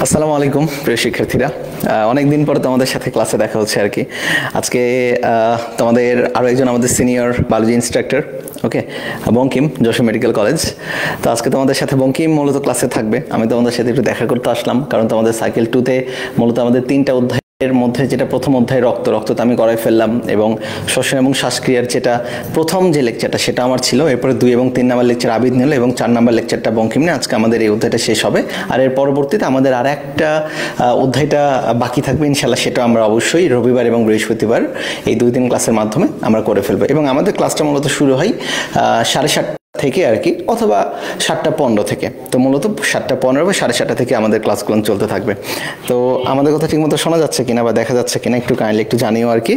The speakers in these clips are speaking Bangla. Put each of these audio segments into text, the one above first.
আসসালামু আলাইকুম প্রিয় শিক্ষার্থীরা, অনেকদিন পর তোমাদের সাথে ক্লাসে দেখা হচ্ছে আর কি। আজকে তোমাদের আরও একজন আমাদের সিনিয়র বায়োলজি ইনস্ট্রাক্টর, ওকে, বঙ্কিম, যশোর মেডিকেল কলেজ। তো আজকে তোমাদের সাথে বঙ্কিম মূলত ক্লাসে থাকবে। আমি তোমাদের সাথে একটু দেখা করতে আসলাম, কারণ তোমাদের সাইকেল 2-তে মূলত আমাদের 3টা অধ্যায় এর মধ্যে যেটা প্রথম অধ্যায় রক্ত তো আমি করাই ফেললাম, এবং শ্বসন এবং শ্বাসক্রিয়ার যেটা প্রথম যে লেকচারটা সেটা আমার ছিল। এরপরে 2 এবং 3 নাম্বার লেকচার আবিদ নিল এবং 4 নাম্বার লেকচারটা বঙ্কিম নিয়ে আজকে আমাদের এই অধ্যায়টা শেষ হবে। আর এর পরবর্তীতে আমাদের আর একটা অধ্যায়টা বাকি থাকবে ইনশাল্লাহ, সেটা আমরা অবশ্যই রবিবার এবং বৃহস্পতিবার এই 2-3 ক্লাসের মাধ্যমে আমরা করে ফেলবো। এবং আমাদের ক্লাসটা মূলত শুরু হয় 7:30 থেকে আর কি, অথবা 7:15 থেকে। তো মূলত 7:15 বা 7:30 থেকে আমাদের ক্লাসগুলো চলতে থাকবে। তো আমাদের কথা ঠিকমতো শোনা যাচ্ছে কিনা বা দেখা যাচ্ছে কিনা একটু কাইন্ডলি একটু জানিও আর কি।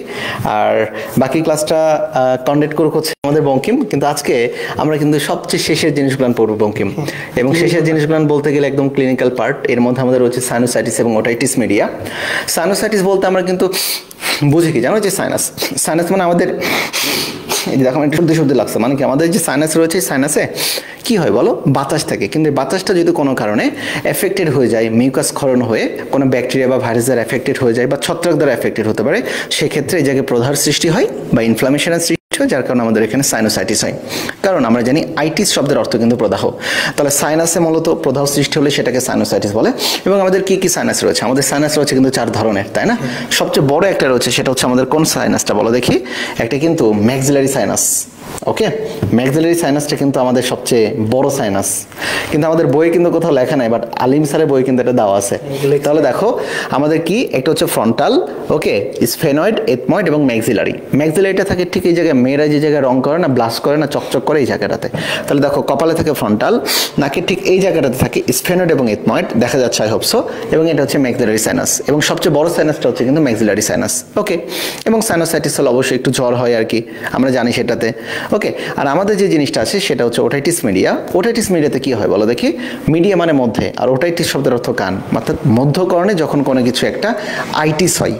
আর বাকি ক্লাসটা কন্ডাক্ট করছে আমাদের বঙ্কিম, কিন্তু আজকে আমরা কিন্তু সবচেয়ে শেষের জিনিসগুলো পড়বো বঙ্কিম। এবং শেষের জিনিসগুলো বলতে গেলে একদম ক্লিনিক্যাল পার্ট। এর মধ্যে আমাদের রয়েছে সাইনোসাইটিস এবং ওটাইটিস মিডিয়া। সাইনোসাইটিস বলতে আমরা কিন্তু বুঝি কি জানো, যে সাইনাস মানে আমাদের, এই যে দেখো একটু শুদ্ধ লাগছে, মানে কি আমাদের যে সাইনাস রয়েছে, সাইনাসে কি হয় বলো, বাতাস থাকে। কিন্তু বাতাসটা যদি কোনো কারণে এফেক্টেড হয়ে যায়, মিউকাস ক্ষরণ হয়ে কোনো ব্যাকটেরিয়া বা ভাইরাস দ্বারা এফেক্টেড হয়ে যায় বা ছত্রাক দ্বারা এফেক্টেড হতে পারে, সেক্ষেত্রে এই জায়গায় প্রদাহের সৃষ্টি হয় বা ইনফ্লামেশনের সৃষ্টি হয়, যার কারণে আমাদের এখানে সাইনোসাইটিস হয়। কারণ আমরা জানি আইটিস শব্দের অর্থ কিন্তু প্রদাহ। তাহলে সাইনাসে মূলত প্রদাহ সৃষ্টি হলে সেটাকে সাইনোসাইটিস বলে। এবং আমাদের কি কি সাইনাস রয়েছে? আমাদের সাইনাস রয়েছে কিন্তু 4 ধরনের, তাই না? সবচেয়ে বড় একটা রয়েছে, সেটা হচ্ছে আমাদের কোন সাইনাসটা বলো দেখি? একটা কিন্তু ম্যাক্সিলারি সাইনাস। ওকে, ম্যাক্সিলারি সাইনাসটা কিন্তু আমাদের সবচেয়ে বড় সাইনাস, কিন্তু আমাদের বইয়ে কিন্তু কোথাও লেখা নাই, বাট আলিম স্যারের বই কিন্তু এটা দেওয়া আছে। তাহলে দেখো আমাদের কি, একটা হচ্ছে ফ্রন্টাল, ওকে, স্ফেনয়েড, এথময়েড এবং ম্যাক্সিলারি। ম্যাক্সিলারিটা থাকে ঠিক এই জায়গায়, মেয়েরা যে জায়গায় রং করে না, ব্লাশ করে না, চকচক করে, এই জায়গাটাতে। তাহলে দেখো কপালে থাকে ফ্রন্টাল, নাকি ঠিক এই জায়গাটাতে থাকে স্ফেনয়েড এবং এথময়েড, দেখা যাচ্ছে আই হোপ সো। এবং এটা হচ্ছে ম্যাক্সিলারি সাইনাস, এবং সবচেয়ে বড় সাইনাসটা হচ্ছে কিন্তু ম্যাক্সিলারি সাইনাস। ওকে, এবং সাইনোসাইটিস হলে অবশ্যই একটু জ্বর হয় আর কি, আমরা জানি সেটাতে। ওকে, আর আমাদের যে জিনিসটা আছে সেটা হচ্ছে ওটাইটিস মিডিয়া। ওটাইটিস মিডিয়াতে কি হয় বলো দেখি? মিডিয়া মানে মধ্যে, আর ওটাইটিস শব্দের অর্থ কান, অর্থাৎ মধ্যকর্ণে যখন কোনো কিছু একটা আইটিস হয়।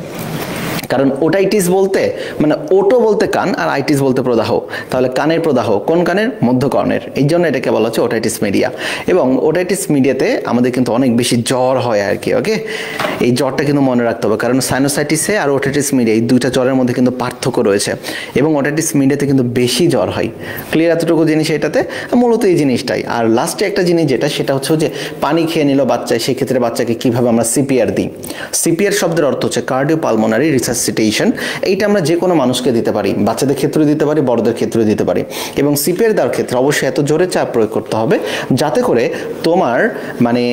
কারণ ওটাইটিস বলতে মানে ওটো বলতে কান, আর আইটিস বলতে প্রদাহ। তাহলে কানের প্রদাহ কোন কানের? মধ্যকর্ণের। এই জন্য এটাকে বলা হচ্ছে ওটাইটিস মিডিয়া। এবং ওটাইটিস মিডিয়াতে আমাদের কিন্তু অনেক বেশি জ্বর হয় আর কি। ওকে, এই জ্বরটা কিন্তু মনে রাখতে হবে, কারণ সাইনোসাইটিসে আর ওটাইটিস মিডিয়া এই 2টা জ্বরের মধ্যে কিন্তু পার্থক্য রয়েছে, এবং ওটাইটিস মিডিয়াতে কিন্তু বেশি জ্বর হয়। ক্লিয়ার এতটুকু জিনিস এটাতে? মূলত এই জিনিসটাই। আর লাস্টে একটা জিনিস যেটা, সেটা হচ্ছে যে পানি খেয়ে নিল বাচ্চায়, সেক্ষেত্রে বাচ্চাকে কিভাবে আমরা সিপিআর দিই। সিপিআর শব্দের অর্থ হচ্ছে কার্ডিও পালমোনারি রিসাসিটেশন। এইটা আমরা যে কোনো মানুষকে দিতে পারি, বাচ্চাদের ক্ষেত্রে দিতে পারি, বড়দের ক্ষেত্রে দিতে পারি। এবং সিপিআর দেওয়ার ক্ষেত্রে অবশ্যই এত জোরে চাপ প্রয়োগ করতে হবে যাতে করে তোমার মানে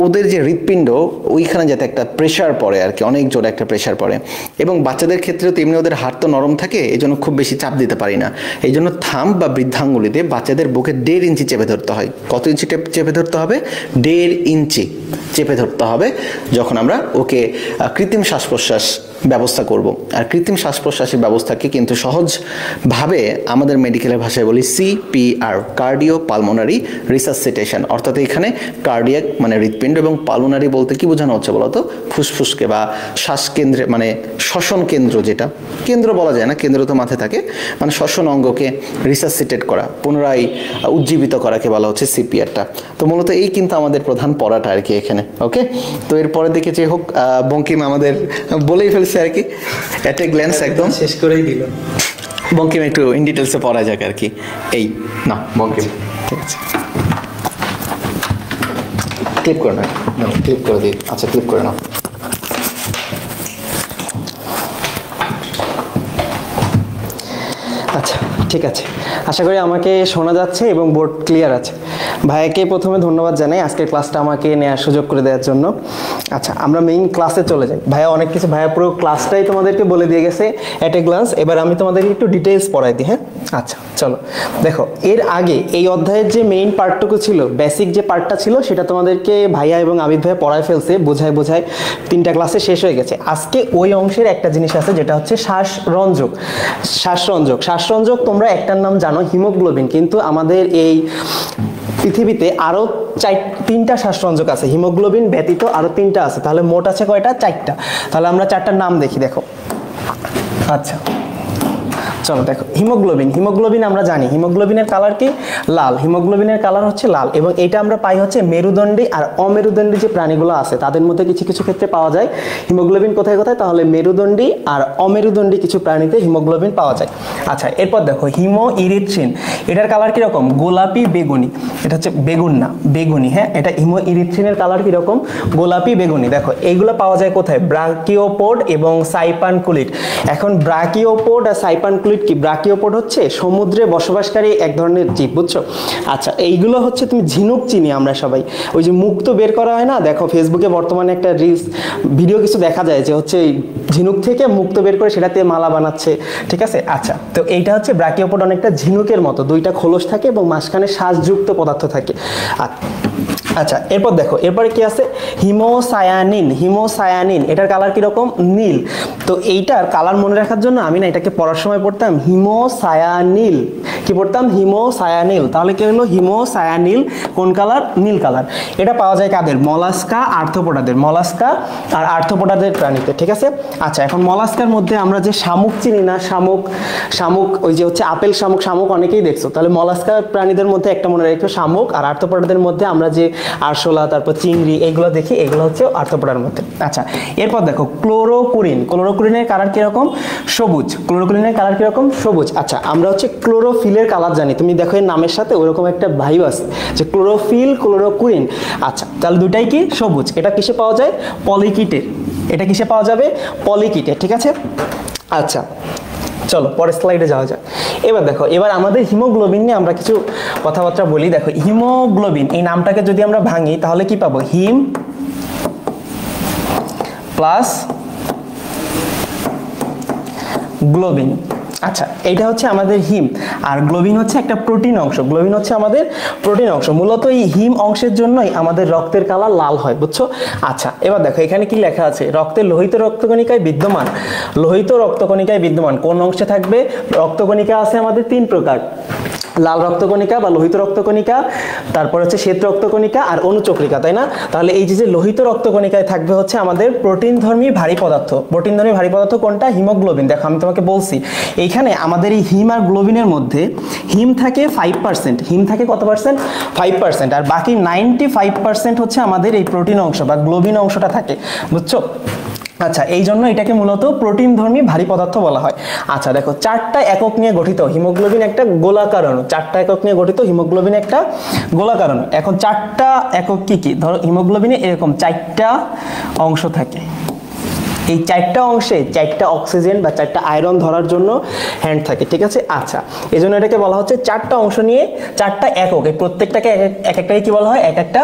ওদের যে হৃৎপিণ্ড, ওইখানে যাতে একটা প্রেশার পড়ে আর কি, অনেক জোরে একটা প্রেশার পড়ে। এবং বাচ্চাদের ক্ষেত্রেও তেমনি ওদের হাত তো নরম থাকে, এই জন্য খুব বেশি চাপ দিতে পারি না। এই জন্য থাম্ব বা বৃদ্ধাঙ্গুলিতে বাচ্চাদের বুকে 1.5 ইঞ্চি চেপে ধরতে হয়। কত ইঞ্চি চেপে ধরতে হবে? 1.5 ইঞ্চি চেপে ধরতে হবে যখন আমরা ওকে কৃত্রিম শ্বাস প্রশ্বাস ব্যবস্থা করব। আর কৃত্রিম শ্বাস প্রশ্বাসের ব্যবস্থাকে কিন্তু সহজভাবে আমাদের মেডিকেলের ভাষায় বলি সিপিআর, কার্ডিও পালমোনারি রিসাসিটেশন। অর্থাৎ এখানে কার্ডিয়াক মানে হৃৎপিণ্ড, এবং পালমোনারি বলতে কি বোঝানো হচ্ছে বলতো? ফুসফুসকে বা শ্বাসকেন্দ্রে, মানে শ্বসন কেন্দ্র, যেটা কেন্দ্র বলা যায় না, কেন্দ্র তো মাথায় থাকে, মানে শ্বসন অঙ্গকে রিসাসিটেট করা, পুনরায় উজ্জীবিত করাকে বলা হচ্ছে সিপিআরটা। তো মূলত এই কিন্তু আমাদের প্রধান পড়াটা আর কি এখানে। ওকে, তো এরপরে দেখে যে হোক বঙ্কিম আমাদের বলেই ফেলছে আর কি, এট এ গ্ল্যান্স একদম শেষ করেই দিল। বঙ্কিম একটু ইন ডিটেলসে পড়া যাক আর কি। এই না বঙ্কিম, ঠিক আছে, ক্লিপ করে নাও, ক্লিপ করে দিই। আচ্ছা, ক্লিপ করে নাও। আচ্ছা, ঠিক আছে, আশা করি আমাকে শোনা যাচ্ছে এবং বোর্ড ক্লিয়ার আছে। ভাইয়াকে প্রথমে ধন্যবাদ জানাই আজকের ক্লাসটা আমাকে নেওয়ার সুযোগ করে দেওয়ার জন্য। আচ্ছা, আমরা মেইন ক্লাসে চলে যাই। ভাইয়া অনেক কিছু, ভাইয়া পুরো ক্লাসটাই তোমাদেরকে বলে দিয়ে গেছে অ্যাট এ গ্লান্স। এবার আমি তোমাদেরকে একটু ডিটেলস পড়াই দিই। হ্যাঁ, আচ্ছা চলো দেখো, এর আগে এই অধ্যায়ের যে মেইন পার্টটুকু ছিল, বেসিক যে পার্টটা ছিল, সেটা তোমাদেরকে ভাইয়া এবং আবিদ ভাইয়া পড়ায় ফেলছে, বোঝায় 3টা ক্লাসে শেষ হয়ে গেছে। আজকে ওই অংশের একটা জিনিস আছে, যেটা হচ্ছে শ্বাসরঞ্জক। শ্বাসরঞ্জক তোমরা একটার নাম জানো, হিমোগ্লোবিন, কিন্তু আমাদের এই পৃথিবীতে আরো 3টা শ্বাসরঞ্জক আছে, হিমোগ্লোবিন ব্যতীত আরো 3টা আছে। তাহলে মোট আছে কয়টা? 4টা। তাহলে আমরা 4টার নাম দেখি, দেখো। আচ্ছা, চলো দেখো হিমোগ্লোবিন আমরা জানি হিমোগ্লোবিনের কালার কি লাল, হিমোগ্লোবিনের কালার হচ্ছে লাল, এবং এটা আমরা পাই হচ্ছে মেরুদণ্ডী আর অমেরুদণ্ডী যে প্রাণীগুলো আছে তাদের মধ্যে কিছু কিছু ক্ষেত্রে পাওয়া যায় হিমোগ্লোবিন। কোথায় কোথায়? তাহলে মেরুদণ্ডী আর অমেরুদণ্ডী কিছু প্রাণীতে হিমোগ্লোবিন পাওয়া যায়। আচ্ছা, এরপর দেখো হিমো ইরিথ্রিন, এটার কালার কিরকম? গোলাপি বেগুনি। এটা হচ্ছে বেগুন না, বেগুনি। হ্যাঁ, এটা হিমো ইরিথ্রিনের কালার কিরকম? গোলাপি বেগুনি। দেখো এইগুলো পাওয়া যায় কোথায়? ব্রাকিওপোড এবং সাইপানকুলিড। এখন ব্রাকিওপোড আর সাইপানকুলিড কি? ব্রাকিওপোড হচ্ছে সমুদ্রে বসবাসকারী এক ধরনের জীব, বুঝছো? আচ্ছা, এইগুলো হচ্ছে তুমি ঝিনুক চিনি আমরা সবাই, ওই যে মুক্ত বের করা হয় না, দেখো ফেসবুকে বর্তমানে একটা রিলস ভিডিও কিছু দেখা যায় যে হচ্ছে ঝিনুক থেকে মুক্ত বের করে সেটাতে মালা বানাচ্ছে, ঠিক আছে? আচ্ছা, তো এইটা হচ্ছে ব্রাকিওপোড, অনেকটা ঝিনুকের মতো, দুইটা খোলস থাকে এবং মাঝখানে শ্বাসযুক্ত পদার্থ থাকে। আচ্ছা, এরপর দেখো এরপরে কি আছে? হিমোসায়ানিন, এটার কালার কিরকম? নীল। তো এইটার কালার মনে রাখার জন্য আমি না এটাকে পড়ার সময় পড়তাম হিমোসায়ানিল। কি পড়তাম? হিমোসায়ানিল। তাহলে কি হলো? হিমোসায়ানিল কোন কালার? নীল কালার। এটা পাওয়া যায় কাদের? মলাস্কা, আর্থ্রোপোডাদের, মলাস্কা আর আর্থ্রোপোডাদের প্রাণীতে, ঠিক আছে? আচ্ছা, এখন মলাস্কার মধ্যে আমরা যে শামুক চিনি না, শামুক ওই যে হচ্ছে আপেল শামুক অনেকেই দেখছো, তাহলে মলাস্কা প্রাণীদের মধ্যে একটা মনে রাখো শামুক, আর আর্থ্রোপোডাদের মধ্যে আমরা যে আরশোলা, তারপর চিংড়ি, এগুলো দেখি, এগুলো হচ্ছে আর্থ্রোপোডার মধ্যে। আচ্ছা, এরপর দেখো ক্লোরোকুরিনের কালার কিরকম? সবুজ। ক্লোরোকুরিনের কালার কিরকম? সবুজ। আচ্ছা, আমরা হচ্ছে ক্লোরোফিলের কালার জানি, তুমি দেখো এর নামের সাথে ওরকম একটা ভাইব আছে যে ক্লোরোফিল, ক্লোরোকুরিন। আচ্ছা, তাহলে দুটাই কি? সবুজ। এটা কিসে পাওয়া যায়? পলিকিটের। এটা কিসে পাওয়া যাবে? পলিকিটে, ঠিক আছে? আচ্ছা, চলো পরের স্লাইডে যাওয়া যাক। এবার দেখো, এবার আমাদের হিমোগ্লোবিন নিয়ে আমরা কিছু কথাবার্তা বলি। দেখো হিমোগ্লোবিন এই নামটাকে যদি আমরা ভাঙি তাহলে কি পাবো? হিম প্লাস গ্লোবিন। আচ্ছা, এইটা হচ্ছে আমাদের হিম, আর গ্লোবিন হচ্ছে একটা প্রোটিন অংশ। গ্লোবিন হচ্ছে আমাদের প্রোটিন অংশ। মূলত এই হিম অংশের জন্যই আমাদের রক্তের কালার লাল হয়, বুঝছো? আচ্ছা, এবার দেখো এখানে কি লেখা আছে? রক্তের লোহিত রক্তকণিকায় বিদ্যমান, লোহিত রক্তকণিকায় বিদ্যমান কোন অংশে থাকবে? রক্তকণিকা আছে আমাদের তিন প্রকার, লাল রক্তকণিকা বা লোহিত রক্তকণিকা, তারপর হচ্ছে শ্বেত রক্তকণিকা আর অনুচক্রিকা, তাই না? তাহলে এই যে লোহিত রক্তকণিকায় থাকবে হচ্ছে আমাদের প্রোটিনধর্মী ভারী পদার্থ। প্রোটিনধর্মী ভারী পদার্থ কোনটা? হিমোগ্লোবিন। দেখো আমি তোমাকে বলছি এইখানে আমাদের এই হিম আর গ্লোবিনের মধ্যে হিম থাকে 5%, হিম থাকে কত পার্সেন্ট? 5%, আর বাকি 95% হচ্ছে আমাদের এই প্রোটিন অংশ বা গ্লোবিন অংশটা থাকে, বুঝছো? আচ্ছা, এই জন্য এটাকে মূলত প্রোটিনধর্মী ভারী পদার্থ বলা হয়। আচ্ছা দেখো, 4টা একক নিয়ে গঠিত হিমোগ্লোবিন একটা গোলাকার অণু, 4টা একক নিয়ে গঠিত হিমোগ্লোবিন একটা গোলাকার অণু। এখন 4টা একক কি কি? ধরো হিমোগ্লোবিনে এরকম 4টা অংশ থাকে, এই 4টা অংশে 4টা অক্সিজেন বা 4টা আয়রন ধরার জন্য হ্যান্ড থাকে, ঠিক আছে? আচ্ছা, এই জন্য এটাকে বলা হচ্ছে 4টা অংশ নিয়ে 4টা একক, এই প্রত্যেকটাকে এক একটাকে কি বলা হয়? এক একটা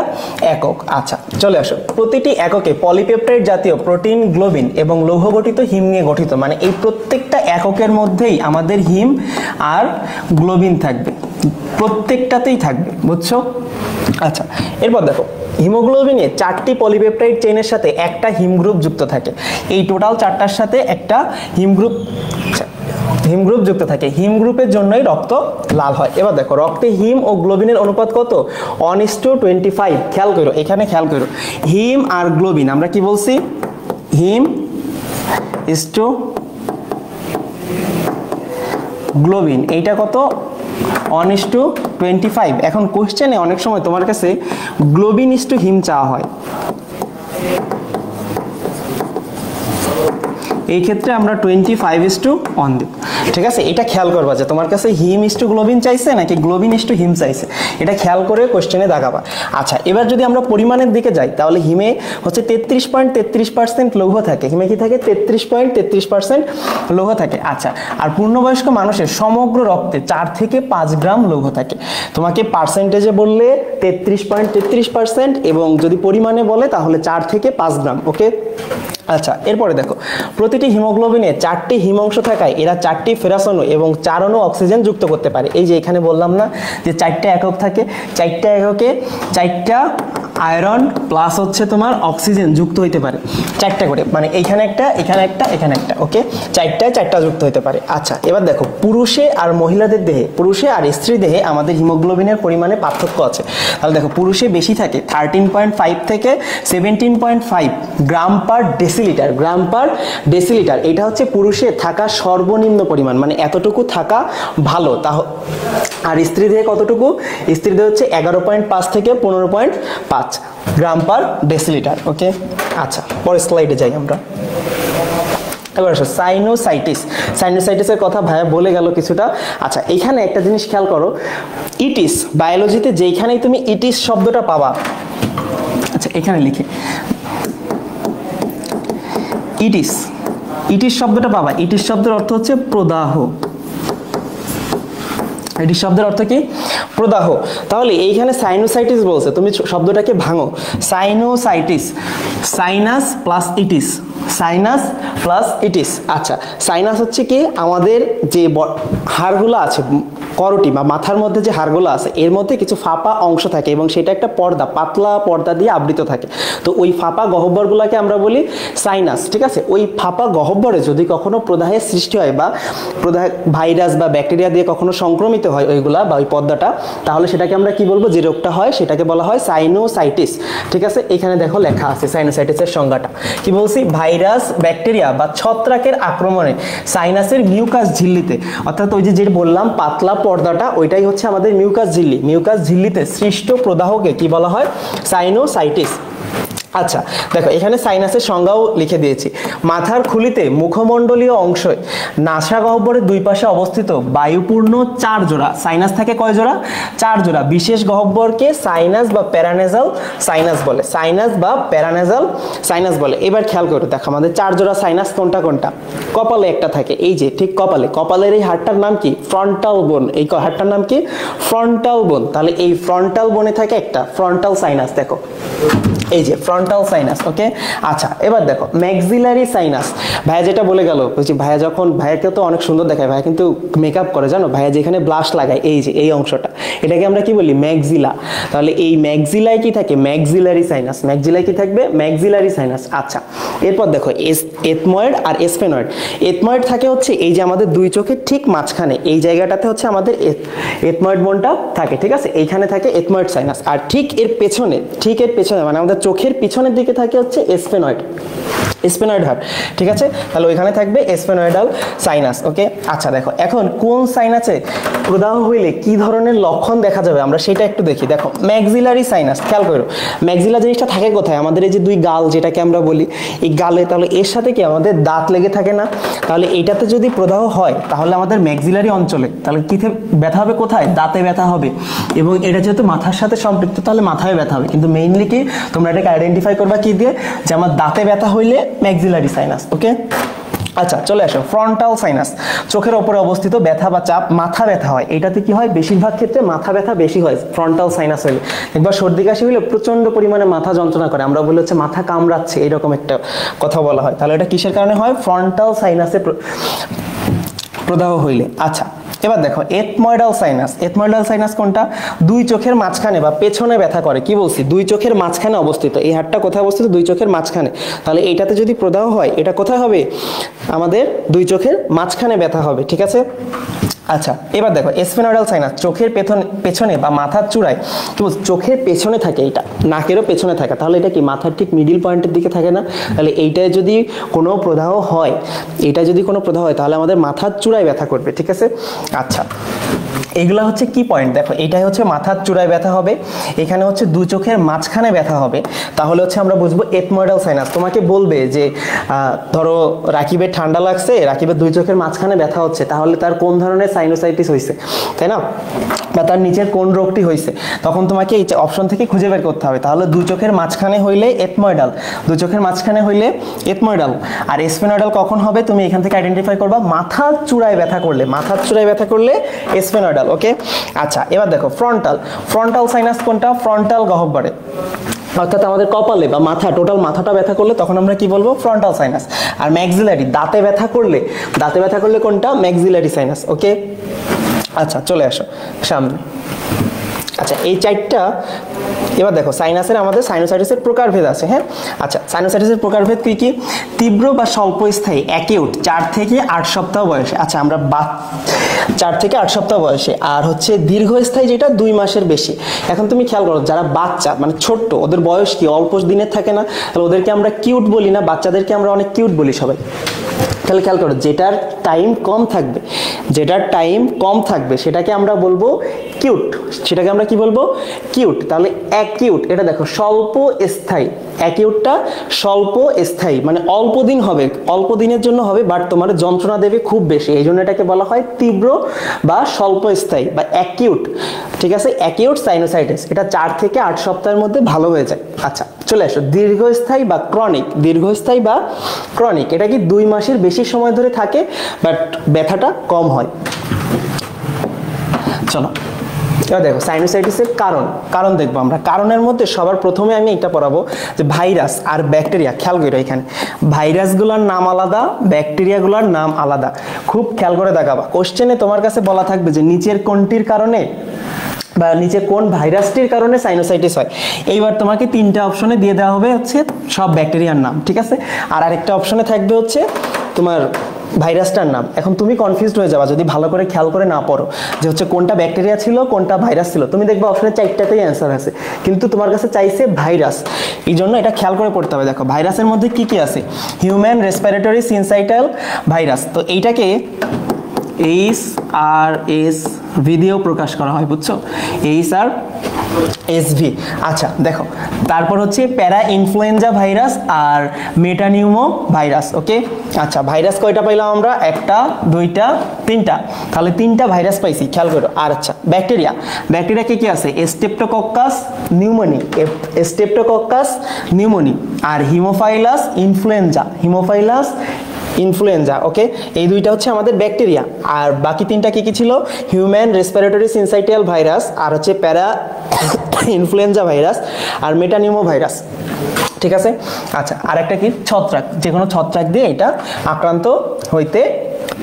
একক। আচ্ছা, চলে আসো, প্রতিটি এককে পলিপেপটাইড জাতীয় প্রোটিন, গ্লোবিন এবং লৌহ গঠিত হিম নিয়ে গঠিত, মানে এই প্রত্যেকটা এককের মধ্যেই আমাদের হিম আর গ্লোবিন থাকবে, প্রত্যেকটাতেই থাকবে, বুঝছো? আচ্ছা, এরপর দেখো হিমোগ্লোবিনে 4টি পলিপেপটাইড চেইনের সাথে একটা হিম গ্রুপ যুক্ত থাকে। এই টোটাল 4টার সাথে একটা হিম গ্রুপ যুক্ত থাকে। হিম গ্রুপের জন্যই রক্ত লাল হয়। এবার দেখো রক্তে হিম ও গ্লোবিনের অনুপাত কত? 1:25। খেয়াল করো, এখানে খেয়াল করো, হিম আর গ্লোবিন আমরা কি বলছি? হিম ইজ টু গ্লোবিন, এইটা কত? 1:25। এখন কোশ্চেনে অনেক সময় তোমার কাছে গ্লোবিন ইজ টু হিম চাওয়া হয়, এই ক্ষেত্রে আমরা 25:1 দেব, ঠিক আছে? এটা খেয়াল করবা যে তোমার কাছে হিম ইজ টু গ্লোবিন চাইছে নাকি গ্লোবিন ইজ টু হিম চাইছে, এটা খেয়াল করে কোশ্চেনে দাগাবা। আচ্ছা, এবার যদি আমরা পরিমাণের দিকে যাই তাহলে হিমে হচ্ছে 33.33% লৌহ থাকে। হিমে কি থাকে? 33.33% লৌহ থাকে। আচ্ছা, আর পূর্ণবয়স্ক মানুষের সমগ্র রক্তে 4 থেকে 5 গ্রাম লৌহ থাকে। তোমাকে পার্সেন্টেজে বললে 33.33%, এবং যদি পরিমাণে বলে তাহলে 4 থেকে 5 গ্রাম, ওকে? আচ্ছা, এরপরে দেখো প্রতিটি হিমোগ্লোবিনে 4টি হিম অংশ থাকায় এরা 4টি ফেরাস অণু এবং 4 অণু অক্সিজেন যুক্ত করতে পারে। এই যে এখানে বললাম না যে 4টা একক থাকে, 4টা এককে 4টা আয়রন প্লাস হচ্ছে তোমার অক্সিজেন যুক্ত হইতে পারে, চারটা করে, মানে এইখানে একটা, এখানে একটা, এখানে একটা, ওকে, চারটা যুক্ত হতে পারে। আচ্ছা, এবার দেখো পুরুষে আর মহিলাদের দেহে, পুরুষে আর স্ত্রী দেহে আমাদের হিমোগ্লোবিনের পরিমাণে পার্থক্য আছে। তাহলে দেখো পুরুষে বেশি থাকে 13.5 থেকে 17.5 গ্রাম পার ডেসিলিটার, গ্রাম পার ডেসিলিটার, এটা হচ্ছে পুরুষে থাকা সর্বনিম্ন পরিমাণ, মানে এতটুকু থাকা ভালো। আর স্ত্রী দেহে কতটুকু? স্ত্রী দেহে হচ্ছে 11.5 থেকে 15.5 গ্রাম পার ডেসিলিটার, ওকে। আচ্ছা, পরের স্লাইডে যাই আমরা। এবার আসো সাইনোসাইটিস। সাইনোসাইটিসের কথা ভাইয়া বলে গেল কিছুটা। আচ্ছা, এখানে একটা জিনিস খেয়াল করো, ইটিস, বায়োলজিতে যেখানেই তুমি ইটিস শব্দটা পাবা, আচ্ছা এখানে লিখে ইটিস, ইটিস শব্দটা পাবা, ইটিস শব্দের অর্থ হচ্ছে প্রদাহ। ইটিস শব্দের অর্থ কি? প্রদাহ। তাহলে এইখানে সাইনোসাইটিস বলছে, তুমি শব্দটাকে ভাঙো, sinusitis, sinus plus ইটিস, sinus plus ইটিস। আচ্ছা, সাইনাস হচ্ছে কি আমাদের যে হাড়গুলো আছে করটি বা মাথার মধ্যে যে হাড়গুলো আছে এর মধ্যে কিছু ফাঁপা অংশ থাকে এবং সেটা একটা পর্দা, পাতলা পর্দা দিয়ে আবৃত থাকে। তো ওই ফাঁপা গহ্বরগুলোকে আমরা বলি সাইনাস, ঠিক আছে। ওই ফাঁপা গহ্বরে যদি কখনো প্রদাহের সৃষ্টি হয় বা প্রদাহ ভাইরাস বা ব্যাকটেরিয়া দিয়ে কখনো সংক্রমিত হয় ওইগুলা বা ওই পর্দাটা, তাহলে সেটাকে আমরা কি বলবো? যে রোগটা হয় সেটাকে বলা হয় সাইনোসাইটিস, ঠিক আছে। এখানে দেখো লেখা আছে সাইনোসাইটিসের সংজ্ঞাটা কি বলছি, ভাইরাস ব্যাকটেরিয়া বা ছত্রাকের আক্রমণে সাইনাসের মিউকাস ঝিল্লিতে, অর্থাৎ ওই যে বললাম পাতলা পর্দাটা, ওইটাই হচ্ছে আমাদের মিউকাস ঝিল্লি, মিউকাস ঝিল্লিতে সৃষ্ট প্রদাহকে কি বলা হয়? সাইনোসাইটিস। আচ্ছা দেখো, এখানে সাইনাসের সংজ্ঞাও লিখে দিয়েছি। মাথার খুলিতে মুখমণ্ডলীয় অংশে নাসা গহ্বরের দুই পাশে অবস্থিত বায়ুপূর্ণ 4 জোড়া সাইনাস থাকে। কয় জোড়া? 4 জোড়া বিশেষ গহ্বরকে সাইনাস বা প্যারানেজাল সাইনাস বলে, সাইনাস বা প্যারানেজাল সাইনাস বলে। এবার খেয়াল করো, দেখো আমাদের 4 জোড়া সাইনাস কোনটা কোনটা? কপালে একটা থাকে, এই যে ঠিক কপালে, কপালের এই হাড়টার নাম কি? ফ্রন্টাল বোন। এই হাড়টার নাম কি? ফ্রন্টাল বোন। তাহলে এই ফ্রন্টাল বোনে থাকে একটা ফ্রন্টাল সাইনাস, দেখো এই যে ফ্রন্টাল সাইনাস, ওকে। আচ্ছা, এবার দেখো ম্যাক্সিলারি সাইনাস। ভাইয়া যেটা বলে গেল, বলছি ভাইয়া যখন, ভাইয়াকে তো অনেক সুন্দর দেখায়, ভাইয়া কিন্তু মেকআপ করে জানো, ভাইয়া যেখানে ব্লাশ লাগায় এই যে এই অংশটা, এটাকে আমরা কি বলি? ম্যাক্সিলা। তাহলে এই ম্যাক্সিলায় কি থাকে? Maxillary sinus. ম্যাক্সিলায় কি থাকবে? Maxillary sinus. আচ্ছা, এরপর দেখো এথময়েড আর এসফেনয়েড। এথময়েড থাকে হচ্ছে এই যে আমাদের দুই চোখের ঠিক মাঝখানে এই জায়গাটাতে হচ্ছে আমাদের এথময়েড বোনটা থাকে, ঠিক আছে। এইখানে থাকে এথময়েড সাইনাস। আর ঠিক এর পেছনে, ঠিক এর পেছনে মানে আমাদের চোখের পিছনের দিকে থাকে হচ্ছে এসফেনয়েড, স্পেনয়েড হাড়, ঠিক আছে। তাহলে ওইখানে থাকবে স্পেনয়েডাল সাইনাস, ওকে। আচ্ছা দেখো, এখন কোন সাইনাসে প্রদাহ হইলে কি ধরনের লক্ষণ দেখা যাবে আমরা সেটা একটু দেখি। দেখো ম্যাক্সিলারি সাইনাস, খেয়াল করো ম্যাক্সিলা জিনিসটা থাকে কোথায়? আমাদের এই যে দুই গাল যেটাকে আমরা বলি, এই গালে, তাহলে এর সাথে কি আমাদের দাঁত লেগে থাকে না? তাহলে এইটাতে যদি প্রদাহ হয় তাহলে আমাদের ম্যাক্সিলারি অঞ্চলে, তাহলে কি ব্যথা হবে? কোথায়? দাঁতে ব্যথা হবে। এবং এটা যেহেতু মাথার সাথে সম্পৃক্ত তাহলে মাথায় ব্যথা হবে, কিন্তু মেইনলি কি তোমরা এটাকে আইডেন্টিফাই করবা কি দিয়ে? যে আমার দাঁতে ব্যথা হইলে ম্যাক্সিলারি সাইনাস, ওকে। আচ্ছা চলে আসো ফ্রন্টাল সাইনাস। চোখের ওপরে অবস্থিত ব্যথা বা চাপ, মাথা ব্যথা হয়। এটাতে কি হয়? বেশিরভাগ ক্ষেত্রে মাথা ব্যথা বেশি হয় ফ্রন্টাল সাইনাস হলে। একবার সর্দি কাশি হলে প্রচন্ড পরিমাণে মাথা যন্ত্রণা করে, আমরা বলি হচ্ছে মাথা কামড়াচ্ছে, এরকম একটা কথা বলা হয়। তাহলে এটা কিসের কারণে হয়? ফ্রন্টাল সাইনাসে প্রদাহ হইলে। আচ্ছা, এবার দেখো এথময়েডাল সাইনাস। এথময়েডাল সাইনাস কোনটা? দুই চোখের মাঝখানে বা পেছনে ব্যথা করে। কি বলছি? দুই চোখের মাঝখানে অবস্থিত। এই হাড়টা কোথায় অবস্থিত? দুই চোখের মাঝখানে। তাহলে এইটাতে যদি প্রদাহ হয় এটা কোথায় হবে? আমাদের দুই চোখের মাঝখানে ব্যথা হবে, ঠিক আছে। আচ্ছা, এবার দেখো স্পেনয়েডাল সাইনাস। চোখের পেছনে বা মাথার চূড়ায়, কি বলছি? চোখের পেছনে থাকে, এটা নাকেরও পেছনে থাকে। তাহলে এটা কি মাথার ঠিক মিডিল পয়েন্টের দিকে থাকে না? তাহলে এইটায় যদি কোনো প্রদাহ হয়, এটা যদি কোনো প্রদাহ হয় তাহলে আমাদের মাথার চূড়ায় ব্যথা করবে, ঠিক আছে। আচ্ছা, এগুলা হচ্ছে কি পয়েন্ট? দেখো এটাই হচ্ছে মাথার চূড়ায় ব্যথা হবে, এখানে হচ্ছে দু চোখের মাঝখানে ব্যথা হবে। তাহলে হচ্ছে আমরা বুঝবো এথময়েডাল সাইনাস। তোমাকে বলবে যে ধরো রাকিবের ঠান্ডা লাগছে, রাকিবের দুই চোখের মাঝখানে ব্যথা হচ্ছে, তাহলে তার কোন ধরনের সাইনোসাইটিস হয়েছে, তাই না? বা তার নিচের কোন রোগটি হয়েছে, তখন তোমাকে এই অপশন থেকে খুঁজে বের করতে হবে। তাহলে দুই চোখের মাঝখানে হইলে এথময়েডাল, দুই চোখের মাঝখানে হইলে এথময়েডাল। আর স্পেনয়েডাল কখন হবে তুমি এখান থেকে আইডেন্টিফাই করবা। মাথার চূড়ায় ব্যথা করলে, মাথার চূড়ায় ব্যথা করলে স্পেনয়েডাল, ওকে। আচ্ছা, এবার দেখো ফ্রন্টাল সাইনাস কোনটা? ফ্রন্টাল গহ্বরে, অর্থাৎ আমাদের কপালে বা মাথা, টোটাল মাথাটা ব্যথা করলে তখন আমরা কি বলবো? Frontal sinus. আর ম্যাক্সিলারি, দাঁতে ব্যথা করলে কোনটা? ম্যাক্সিলারি সাইনাস, ওকে। আচ্ছা চলে আসো সামনে। আচ্ছা, এই চারটা এবার দেখো সাইনাসের আমাদের সাইনোসাইটিসের প্রকারভেদ আছে। হ্যাঁ, আচ্ছা সাইনোসাইটিসের প্রকারভেদ কি কি? তীব্র বা স্বল্পস্থায়ী অ্যাকিউট 4 থেকে 8 সপ্তাহ বয়সে, আচ্ছা আমরা 4 থেকে 8 সপ্তাহ বয়সে, আর হচ্ছে দীর্ঘস্থায়ী যেটা 2 মাসের বেশি। এখন তুমি খেয়াল করো যারা বাচ্চা মানে ছোট্ট, ওদের বয়স কি অল্প দিনের থাকে না, তাহলে ওদেরকে আমরা কিউট বলি না, বাচ্চাদেরকে আমরা অনেক কিউট বলি সবাই। তাহলে খেয়াল করো যেটার টাইম কম থাকবে, যেটার টাইম কম থাকবে সেটাকে আমরা বলবো কিউট, সেটাকে আমরা কি বলবো? কিউট। তাহলে অ্যাকিউট, এটা দেখো স্বল্প স্থায়ী, অ্যাকিউটটা স্বল্প স্থায়ী মানে অল্প দিন হবে, অল্প দিনের জন্য হবে, বাট তোমার যন্ত্রণা দেবে খুব বেশি, এই জন্য এটাকে বলা হয় তীব্র বা স্বল্প স্থায়ী বা অ্যাকিউট। ঠিক আছে, অ্যাকিউট সাইনোসাইটিস, এটা 4 থেকে 8 সপ্তাহের মধ্যে ভালো হয়ে যায়। আচ্ছা চলে আসো দীর্ঘস্থায়ী বা ক্রনিক। দীর্ঘস্থায়ী বা ক্রনিক এটা কি 2 মাসের বেশি সময় ধরে থাকে, বাট ব্যথাটা কম হয়। চলো এবার দেখো সাইনোসাইটিসের কারণ দেখবো আমরা। কারণের মধ্যে সবার প্রথমে আমি এটা পড়াবো যে ভাইরাস আর ব্যাকটেরিয়া। খেয়াল করো এখানে ভাইরাসগুলোর নাম আলাদা, ব্যাকটেরিয়াগুলোর নাম আলাদা, খুব খেয়াল করে দেখাবা। কোশ্চেনে তোমার কাছে বলা থাকবে যে নিচের কোনটির কারণে বা নিচে কোন ভাইরাসটির কারণে সাইনোসাইটিস হয়। এইবার তোমাকে 3টা অপশনে দিয়ে দেওয়া হবে হচ্ছে সব ব্যাকটেরিয়ার নাম, ঠিক আছে, আর আরেকটা অপশনে থাকবে হচ্ছে তোমার ভাইরাসটার নাম। এখন তুমি কনফিউজড হয়ে যাবা যদি ভালো করে খেয়াল করে না পড়ো যে হচ্ছে কোনটা ব্যাকটেরিয়া ছিল কোনটা ভাইরাস ছিল। তুমি দেখবে অপশনে 4টাতেই অ্যান্সার আছে, কিন্তু তোমার কাছে চাইছে ভাইরাস, এই জন্য এটা খেয়াল করে পড়তে হবে। দেখো ভাইরাসের মধ্যে কি কি আছে? হিউম্যান রেসপিরেটরি সিনসাইটাল ভাইরাস, তো এইটাকে HRSV দিয়েও প্রকাশ করা হয়, বুঝছো, HRSV। আচ্ছা দেখো তারপর হচ্ছে প্যারা ইনফ্লুয়েঞ্জা ভাইরাস আর মেটানিউমো ভাইরাস। ওকে, আচ্ছা ভাইরাস কয়টা পাইলাম আমরা? 1টা 2টা 3টা, তাহলে 3টা ভাইরাস পাইছি, খেয়াল করো। আর আচ্ছা ব্যাকটেরিয়া, ব্যাকটেরিয়া কি কি আছে? স্টেপ্টোকক্কাস নিউমোনি, স্টেপ্টোকক্কাস নিউমোনি, আর হিমোফাইলাস ইনফ্লুয়েঞ্জা, হিমোফাইলাস ইনফ্লুয়েঞ্জা। ওকে, এই 2টা হচ্ছে আমাদের ব্যাকটেরিয়া, আর বাকি 3টা কি কি ছিল? হিউম্যান রেসপিরেটরি সিনসাইটাল ভাইরাস, আর হচ্ছে প্যারা ইনফ্লুয়েঞ্জা ভাইরাস, আর মেটানিউমো ভাইরাস। ঠিক আছে, আচ্ছা আর একটা কি? ছত্রাক, যে কোনো ছত্রাক দিয়ে এটা আক্রান্ত হইতে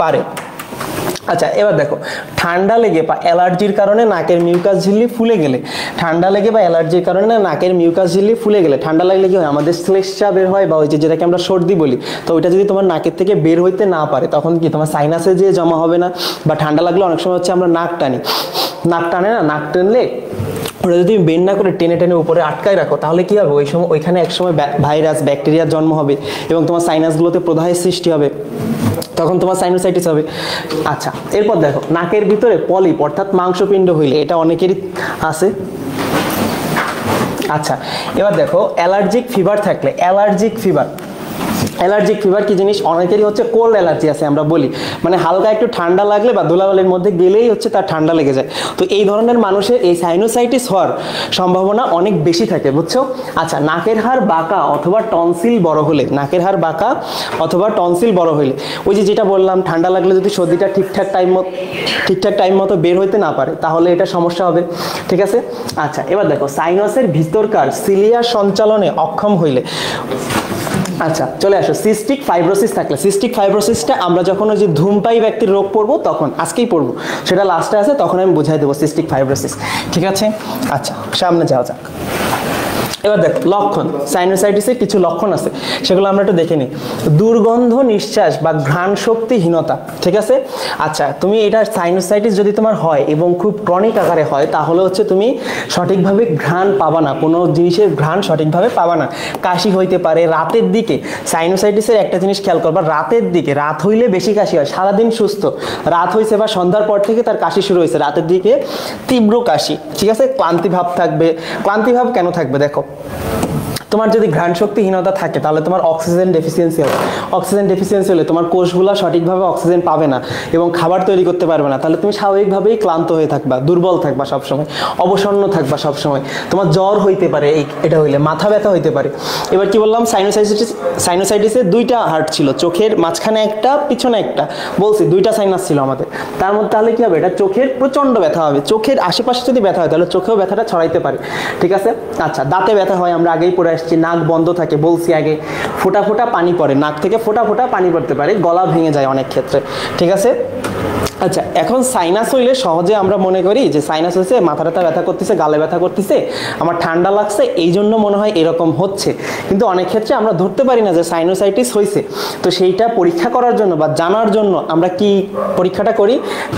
পারে। আচ্ছা এবার দেখো ঠান্ডা লেগে বা অ্যালার্জির কারণে নাকের মিউকাস ঝিল্লি ফুলে গেলে, ঠান্ডা লেগে বা অ্যালার্জির কারণে নাকের মিউকাস ঝিল্লি ফুলে গেলে, ঠান্ডা লাগলে কি হয়? আমাদের শ্লেষ্মা বের হয়, বা ওই যেটাকে আমরা সর্দি বলি, তো ওইটা যদি তোমার নাকের থেকে বের হইতে না পারে তখন কি তোমার সাইনাসে যে জমা হবে না? বা ঠান্ডা লাগলে অনেক সময় হচ্ছে আমরা নাক টানি, নাক টানে না, নাক টানলে ওটা যদি তুমি বের না করে টেনে টেনে উপরে আটকায় রাখো তাহলে কি হবে? ওই সময় ওইখানে একসময় ভাইরাস ব্যাকটেরিয়ার জন্ম হবে এবং তোমার সাইনাসগুলোতে প্রদাহের সৃষ্টি হবে, তখন তোমার সাইনোসাইটিস হবে। আচ্ছা এরপর দেখো নাকের ভিতরে পলিপ অর্থাৎ মাংসপিণ্ড হইলে, এটা অনেকেরই আছে। আচ্ছা এবার দেখো অ্যালার্জিক ফিভার থাকলে, অ্যালার্জিক ফিভার, অ্যালার্জিক ফিভার কি জিনিস? অনেকেরই হচ্ছে কোল্ড অ্যালার্জি আছে আমরা বলি, মানে হালকা একটু ঠান্ডা লাগলে বা ধুলাবালির মধ্যে গেলেই হচ্ছে তার ঠান্ডা লেগে যায়। তো এই ধরনের মানুষের এই সাইনোসাইটিস হওয়ার সম্ভাবনা অনেক বেশি থাকে, বুঝছো। আচ্ছা নাকের হাড় বাঁকা অথবা টনসিল বড় হলে, নাকের হাড় বাঁকা অথবা টনসিল বড় হলে, ওই যে যেটা বললাম ঠান্ডা লাগলে যদি সর্দিটা ঠিকঠাক টাইম মতো বের হইতে না পারে তাহলে এটা সমস্যা হবে, ঠিক আছে। আচ্ছা এবার দেখো সাইনাসের ভিতরকার সিলিয়া সঞ্চালনে অক্ষম হইলে, আচ্ছা চলে আসো সিস্টিক ফাইব্রোসিস থাকলে, সিস্টিক ফাইব্রোসিসটা আমরা যখন ওই যে ধূমপায়ী ব্যক্তির রোগ পড়বো তখন, আজকেই পড়বো, সেটা লাস্টে আছে তখন আমি বুঝাই দেবো সিস্টিক ফাইব্রোসিস, ঠিক আছে। আচ্ছা সামনে যাওয়া যাক। এবার দেখো লক্ষণ, সাইনোসাইটিসের কিছু লক্ষণ আছে সেগুলো আমরা একটু দেখে নিই। দুর্গন্ধ নিঃশ্বাস বা ঘ্রাণ শক্তিহীনতা, ঠিক আছে। আচ্ছা তুমি এটা সাইনোসাইটিস যদি তোমার হয় এবং খুব ক্রনিক আকারে হয় তাহলে হচ্ছে তুমি সঠিকভাবে ঘ্রাণ পাবা না, কোনো জিনিসের ঘ্রাণ সঠিকভাবে পাবা না। কাশি হইতে পারে রাতের দিকে, সাইনোসাইটিসের একটা জিনিস খেয়াল করবা, রাতের দিকে, রাত হইলে বেশি কাশি হয়, সারাদিন সুস্থ, রাত হয়েছে বা সন্ধ্যার পর থেকে তার কাশি শুরু হয়েছে, রাতের দিকে তীব্র কাশি, ঠিক আছে। ক্লান্তি ভাব থাকবে, ক্লান্তি ভাব কেন থাকবে? দেখো তোমার যদি ঘ্রাণ শক্তিহীনতা থাকে তাহলে তোমার অক্সিজেন ডেফিসিয়েন্সি হবে, অক্সিজেন ডেফিসিয়েন্সি হলে তোমার কোষগুলো সঠিকভাবে অক্সিজেন পাবে না এবং খাবার তৈরি করতে পারবে না, তাহলে তুমি স্বাভাবিকভাবেই ক্লান্ত হয়ে থাকবা, দুর্বল থাকবা সবসময়, অবসন্ন থাকবা সবসময়, তোমার জ্বর হইতে পারে, এটা হইলে মাথা ব্যথা হইতে পারে। এবার কি বললাম? সাইনোসাইটিসের 2টা হার্ট ছিল, চোখের মাঝখানে একটা পিছনে একটা, বলছি 2টা সাইনাস ছিল আমাদের, তার মধ্যে তাহলে কি হবে? এটা চোখের প্রচন্ড ব্যথা হবে, চোখের আশেপাশে যদি ব্যথা হয় তাহলে চোখেও ব্যথাটা ছড়াইতে পারে, ঠিক আছে। আচ্ছা দাঁতে ব্যথা হয়, আমরা আগেই পড়ে আসছি, নাক বন্ধ থাকে, বলছি আগে, ফোঁটা ফোঁটা পানি পড়ে, নাক থেকে ফোঁটা ফোঁটা পানি পড়তে পারে, গলা ভেঙে যায় অনেক ক্ষেত্রে, ঠিক আছে। আচ্ছা, এখন সাইনাস হইলে সহজে আমরা মনে করি যে সাইনাস হয়েছে, মাথাটা ব্যথা করতেছে, গালে ব্যথা করতেছে, আমার ঠান্ডা লাগছে, এই জন্য মনে হয় এরকম হচ্ছে। কিন্তু অনেক ক্ষেত্রে আমরা ধরতে পারি না যে সাইনোসাইটিস হয়েছে। তো সেইটা পরীক্ষা করার জন্য বা জানার জন্য আমরা কি পরীক্ষাটা করি?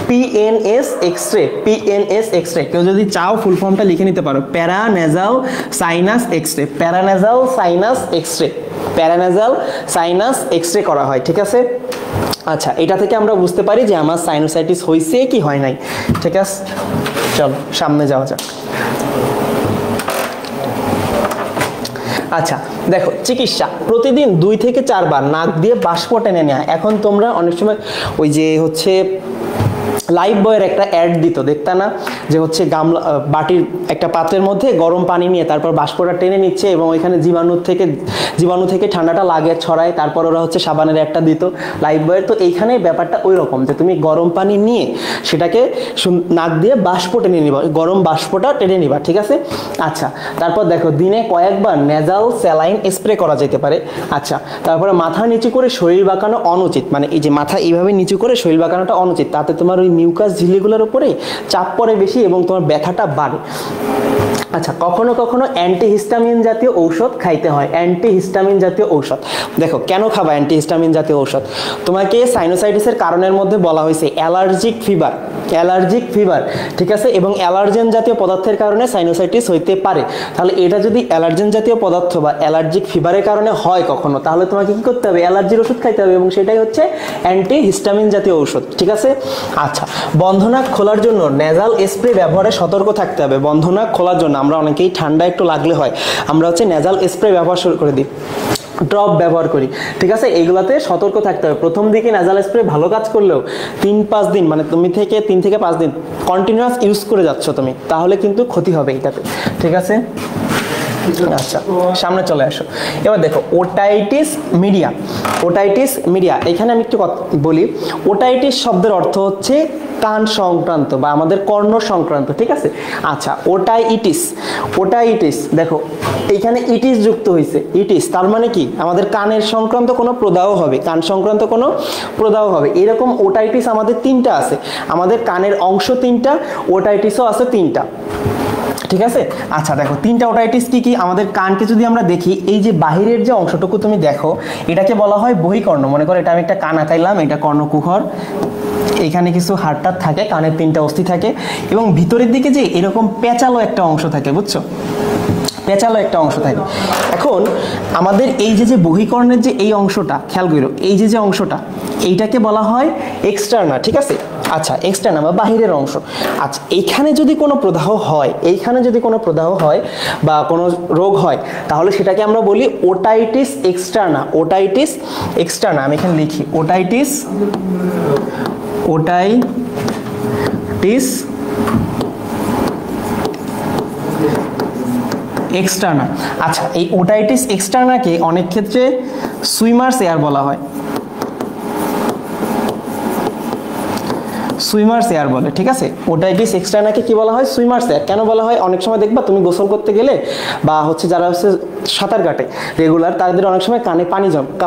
PNS x-ray. পিএনএস এক্সরে, কেউ যদি চাও ফুল ফর্মটা লিখে নিতে পারো, paranasal sinus x ray. Paranasal sinus x ray, paranasal sinus x ray করা হয়, ঠিক আছে? আচ্ছা, এটা থেকে আমরা বুঝতে পারি যে আমার সাইনোসাইটিস হয়েছে কি হয় নাই, ঠিক আছে? চলো সামনে যাওয়া যাক। আচ্ছা দেখো, চিকিৎসা প্রতিদিন 2 থেকে 4 বার নাক দিয়ে বাষ্প টেনে নেওয়া। এখন তোমরা অনেক সময় ওই যে হচ্ছে লাইফ বয়ের একটা অ্যাড দিত, দেখতা না? যে হচ্ছে গামলা বাটির একটা পাত্রের মধ্যে গরম পানি নিয়ে তারপর বাষ্পটা টেনে নিচ্ছে এবং ওইখানে জীবাণু থেকে ঠান্ডাটা লাগে ছড়ায়, তারপর ওরা হচ্ছে সাবানের একটা দিত লাইফ বয়ের। তো এইখানে ব্যাপারটা ওই রকম যে তুমি গরম পানি নিয়ে সেটাকে নাক দিয়ে বাষ্প টেনে নিবা, গরম বাষ্পটা টেনে নিবা, ঠিক আছে? আচ্ছা, তারপর দেখো দিনে কয়েকবার নেজাল স্যালাইন স্প্রে করা যেতে পারে। আচ্ছা, তারপরে মাথা নিচু করে শরীর বাঁকানো অনুচিত, মানে এই যে মাথা এইভাবে নিচু করে শরীর বাঁকানোটা অনুচিত, তাতে তোমার ওই মিউকাস ঝিল্লিগুলোর উপরে চাপ পড়ে বেশি এবং তোমার ব্যথাটা বাড়ে। আচ্ছা, কখনো কখনো অ্যান্টিহিস্টামিন জাতীয় ঔষধ খাইতে হয়। অ্যান্টিহিস্টামিন জাতীয় ঔষধ, দেখো কেন খাবা অ্যান্টিহিস্টামিন জাতীয় ঔষধ? তোমাকে সাইনোসাইটিসের কারণের মধ্যে বলা হয়েছে অ্যালার্জিক ফিভার, অ্যালার্জিক ফিভার, ঠিক আছে? এবং অ্যালার্জেন জাতীয় পদার্থের কারণে সাইনোসাইটিস হইতে পারে। তাহলে এটা যদি অ্যালার্জেন জাতীয় পদার্থ বা অ্যালার্জিক ফিভারের কারণে হয় কখনো, তাহলে তোমাকে কি করতে হবে? অ্যালার্জির ওষুধ খাইতে হবে এবং সেটাই হচ্ছে অ্যান্টিহিস্টামিন জাতীয় ঔষধ, ঠিক আছে? আচ্ছা, বন্ধনাক খোলার জন্য নেজাল স্প্রে ব্যবহারে সতর্ক থাকতে হবে। বন্ধনাক খোলার জন্য আমরা অনেকেই ঠান্ডা একটু লাগলে হয় আমরা হচ্ছে নেজাল স্প্রে ব্যবহার শুরু করে দিই, ড্রপ ব্যবহার করি, ঠিক আছে? এইগুলাতে সতর্ক থাকতে হবে। প্রথম দিকে নেজাল স্প্রে ভালো কাজ করলেও 3-5 দিন, মানে তুমি 3 থেকে 5 দিন কন্টিনিউয়াস ইউজ করে যাচ্ছ তুমি, তাহলে কিন্তু ক্ষতি হবে এটাতে, ঠিক আছে? আচ্ছা, সামনে চলে আসো। এবার দেখো ওটাইটিস মিডিয়া। ওটাইটিস মিডিয়া, এখানে আমি একটু কথা বলি। ওটাইটিস শব্দের অর্থ হচ্ছে কান সংক্রান্ত বা আমাদের কর্ণ সংক্রান্ত, ঠিক আছে? আচ্ছা, ওটাইটিস, ওটাইটিস দেখো এইখানে ইটিস যুক্ত হয়েছে। ইটিস তার মানে কি? আমাদের কানের সংক্রান্ত কোনো প্রদাহ হবে, কান সংক্রান্ত কোনো প্রদাহ হবে। এরকম ওটাইটিস আমাদের 3টা আছে, আমাদের কানের অংশ 3টা, ওটাইটিসও আছে 3টা, ঠিক আছে? আচ্ছা দেখো 3টা ওটাইটিস কি কি? আমাদের কানকে যদি আমরা দেখি, এই যে বাহিরের যে অংশটুকু তুমি দেখো, এটাকে বলা হয় বহিকর্ণ। মনে করো এটা আমি একটা কান আঁকাইলাম, এটা কর্ণকুহর, এখানে কিছু হাড়টার থাকে, কানের 3টা অস্থি থাকে এবং ভিতরের দিকে যে এরকম পেঁচালো একটা অংশ থাকে, বুঝছো? পেঁচালো একটা অংশ থাকে। এখন আমাদের এই যে বহিকর্ণের যে এই অংশটা, খেয়াল করো, এই যে অংশটা, এইটাকে বলা হয় এক্সটার্না, ঠিক আছে? আচ্ছা, এক্সটার্না বা বাহিরের অংশ। আচ্ছা, এইখানে যদি কোনো প্রদাহ হয়, এইখানে যদি কোনো প্রদাহ হয় বা কোনো রোগ হয়, তাহলে সেটাকে আমরা বলি ওটাইটিস এক্সটার্না। ওটাইটিস এক্সটার্না, আমি এখানে লিখি ওটাইটিস, ওটাইটিস এক্সটার্না। আচ্ছা, এই ওটাইটিস এক্সটার্নাকে অনেক ক্ষেত্রে সুইমার্স এয়ার বলা হয়, সুইমার্স এয়ার বলে, ঠিক আছে? ওটাইটিস এক্সটার্নাকে কি বলা হয়? Swimmers air. কেন বলা হয়? অনেক সময় দেখবা তুমি গোসল করতে গেলে বা হচ্ছে যারা হচ্ছে সাঁতার কাটে রেগুলার, তাদের অনেক সময় কানে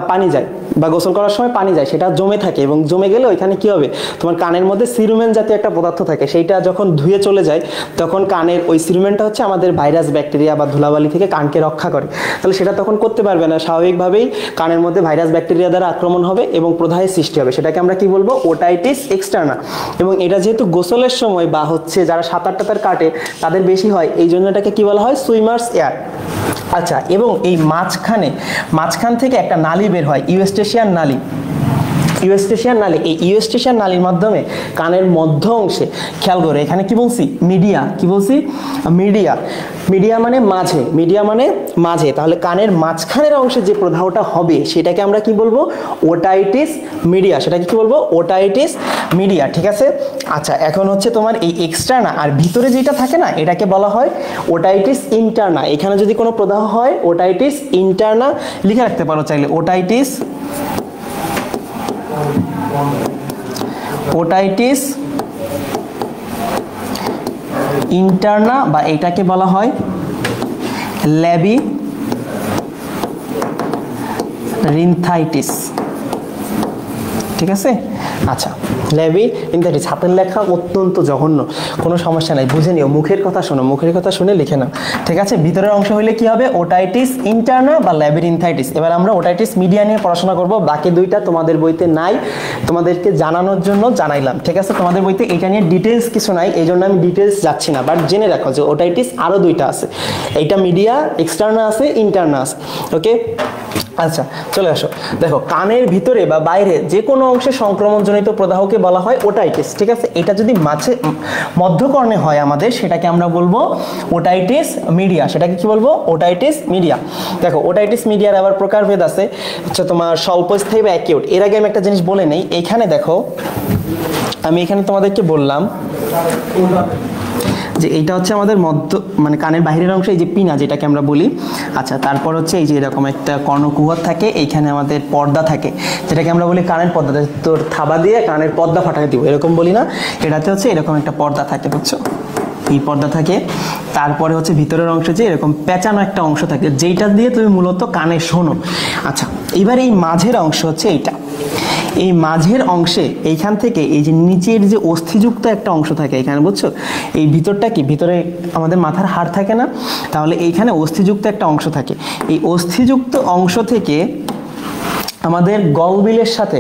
পানি যায় বা গোসল করার সময় পানি যায়, সেটা জমে থাকে এবং জমে গেলে ওইখানে কি হবে? তোমার কানের মধ্যে সিরুমেন জাতীয় একটা পদার্থ থাকে, সেইটা যখন ধুয়ে চলে যায় তখন কানের ওই সিরুমেনটা হচ্ছে আমাদের ভাইরাস, ব্যাকটেরিয়া বা ধুলাবালি থেকে কানকে রক্ষা করে। তাহলে সেটা তখন করতে পারবে না, স্বাভাবিকভাবেই কানের মধ্যে ভাইরাস, ব্যাকটেরিয়া দ্বারা আক্রমণ হবে এবং প্রদাহের সৃষ্টি হবে। সেটাকে আমরা কি বলবো? Otitis externa. এবং এটা যেহেতু গোসলের সময় বা হচ্ছে যারা সাঁতার টাতার কাটে তাদের বেশি হয়, এই জন্য এটাকে কি বলা হয়? Swimmers air. আচ্ছা, এবং এই মাঝখান থেকে একটা নালী বের হয়, ইউস্টেশিয়ান নালী। ইউস্টেশিয়ান নালী, এই ইউস্টেশিয়ান নালীর মাধ্যমে কানের মধ্য অংশে, খেয়াল করে এখানে কি বলছি? মিডিয়া। কি বলছি? মিডিয়া। মিডিয়া মানে মাঝে, মিডিয়া মানে মাঝে। তাহলে কানের মাঝখানের অংশে যে প্রদাহটা হবে সেটাকে আমরা কি বলবো? Otitis media. সেটাকে কি বলবো? ওটাইটিস মিডিয়া, ঠিক আছে? আচ্ছা, এখন হচ্ছে তোমার এই এক্সটার্না আর ভিতরে যেটা থাকে না, এটাকে বলা হয় ওটাইটিস ইন্টারনা। এখানে যদি কোনো প্রদাহ হয় ওটাইটিস ইন্টারনা লিখে রাখতে পারো চাইলে, ওটাইটিস ইন্টারনা, বা এটাকে বলা হয় ল্যাবিরিনথাইটিস, ঠিক আছে? আচ্ছা, ল্যাবি ইনথাইটিস, হাতের লেখা অত্যন্ত জঘন্য, কোনো সমস্যা নাই, বুঝে নিও, মুখের কথা শোনো, মুখের কথা শুনে লিখে নাও, ঠিক আছে। ভিতরের অংশ হলে কি হবে, ওটাইটিস ইন্টারনা বা ল্যাবিরিনথাইটিস। এবার আমরা ওটাইটিস মিডিয়া নিয়ে পড়াশোনা করব, বাকি দুইটা তোমাদের বইতে নাই, তোমাদেরকে জানানোর জন্য জানাইলাম, ঠিক আছে। তোমাদের বইতে এটা নিয়ে ডিটেলস কিছু নাই, এই জন্য আমি ডিটেলস যাচ্ছি না, বাট জেনে রাখো যে ওটাইটিস আরও দুইটা আছে, এইটা মিডিয়া এক্সটার্না আছে, ইন্টারনা আছে, ওকে। আচ্ছা চলে আসো, দেখো কানের ভিতরে বা বাইরে যে কোনো অংশে সংক্রমণজনিত প্রদাহকে বলা হয় ওটাইটিস, ঠিক আছে। এটা যদি মাঝে মধ্যকর্ণে হয় আমাদের, সেটাকে আমরা বলবো ওটাইটিস মিডিয়া, সেটাকে কি বলবো, ওটাইটিস মিডিয়া। দেখো ওটাইটিস মিডিয়ার আবার প্রকারভেদ আছে, হচ্ছে তোমার স্বল্পস্থায়ী বা অ্যাকিউট। এর আগে আমি একটা জিনিস বলে নেই, এখানে দেখো আমি এখানে তোমাদেরকে বললাম যে এইটা হচ্ছে আমাদের মধ্য মানে কানের বাহিরের অংশ, এই যে পিনা যেটাকে আমরা বলি। আচ্ছা তারপর হচ্ছে এই যে এরকম একটা কর্ণকুহর থাকে, এইখানে আমাদের পর্দা থাকে, যেটাকে আমরা বলি কানের পর্দা, তোর থাবা দিয়ে কানের পর্দা ফাটাকে দিব এরকম বলি না, এটাতে হচ্ছে এরকম একটা পর্দা থাকে, বুঝছো, এই পর্দা থাকে। তারপরে হচ্ছে ভিতরের অংশে যে এরকম পেঁচানো একটা অংশ থাকে, যেটা দিয়ে তুমি মূলত কানে শোনো। আচ্ছা এবার এই মাঝের অংশ হচ্ছে এইটা, এই মাঝের অংশে এইখান থেকে এই যে নিচের যে অস্থিযুক্ত একটা অংশ থাকে এখানে, বুঝছো, এই ভিতরটা কি, ভিতরে আমাদের মাথার হাড় থাকে না, তাহলে এইখানে অস্থিযুক্ত একটা অংশ থাকে, এই অস্থিযুক্ত অংশ থেকে আমাদের গলবিলের সাথে,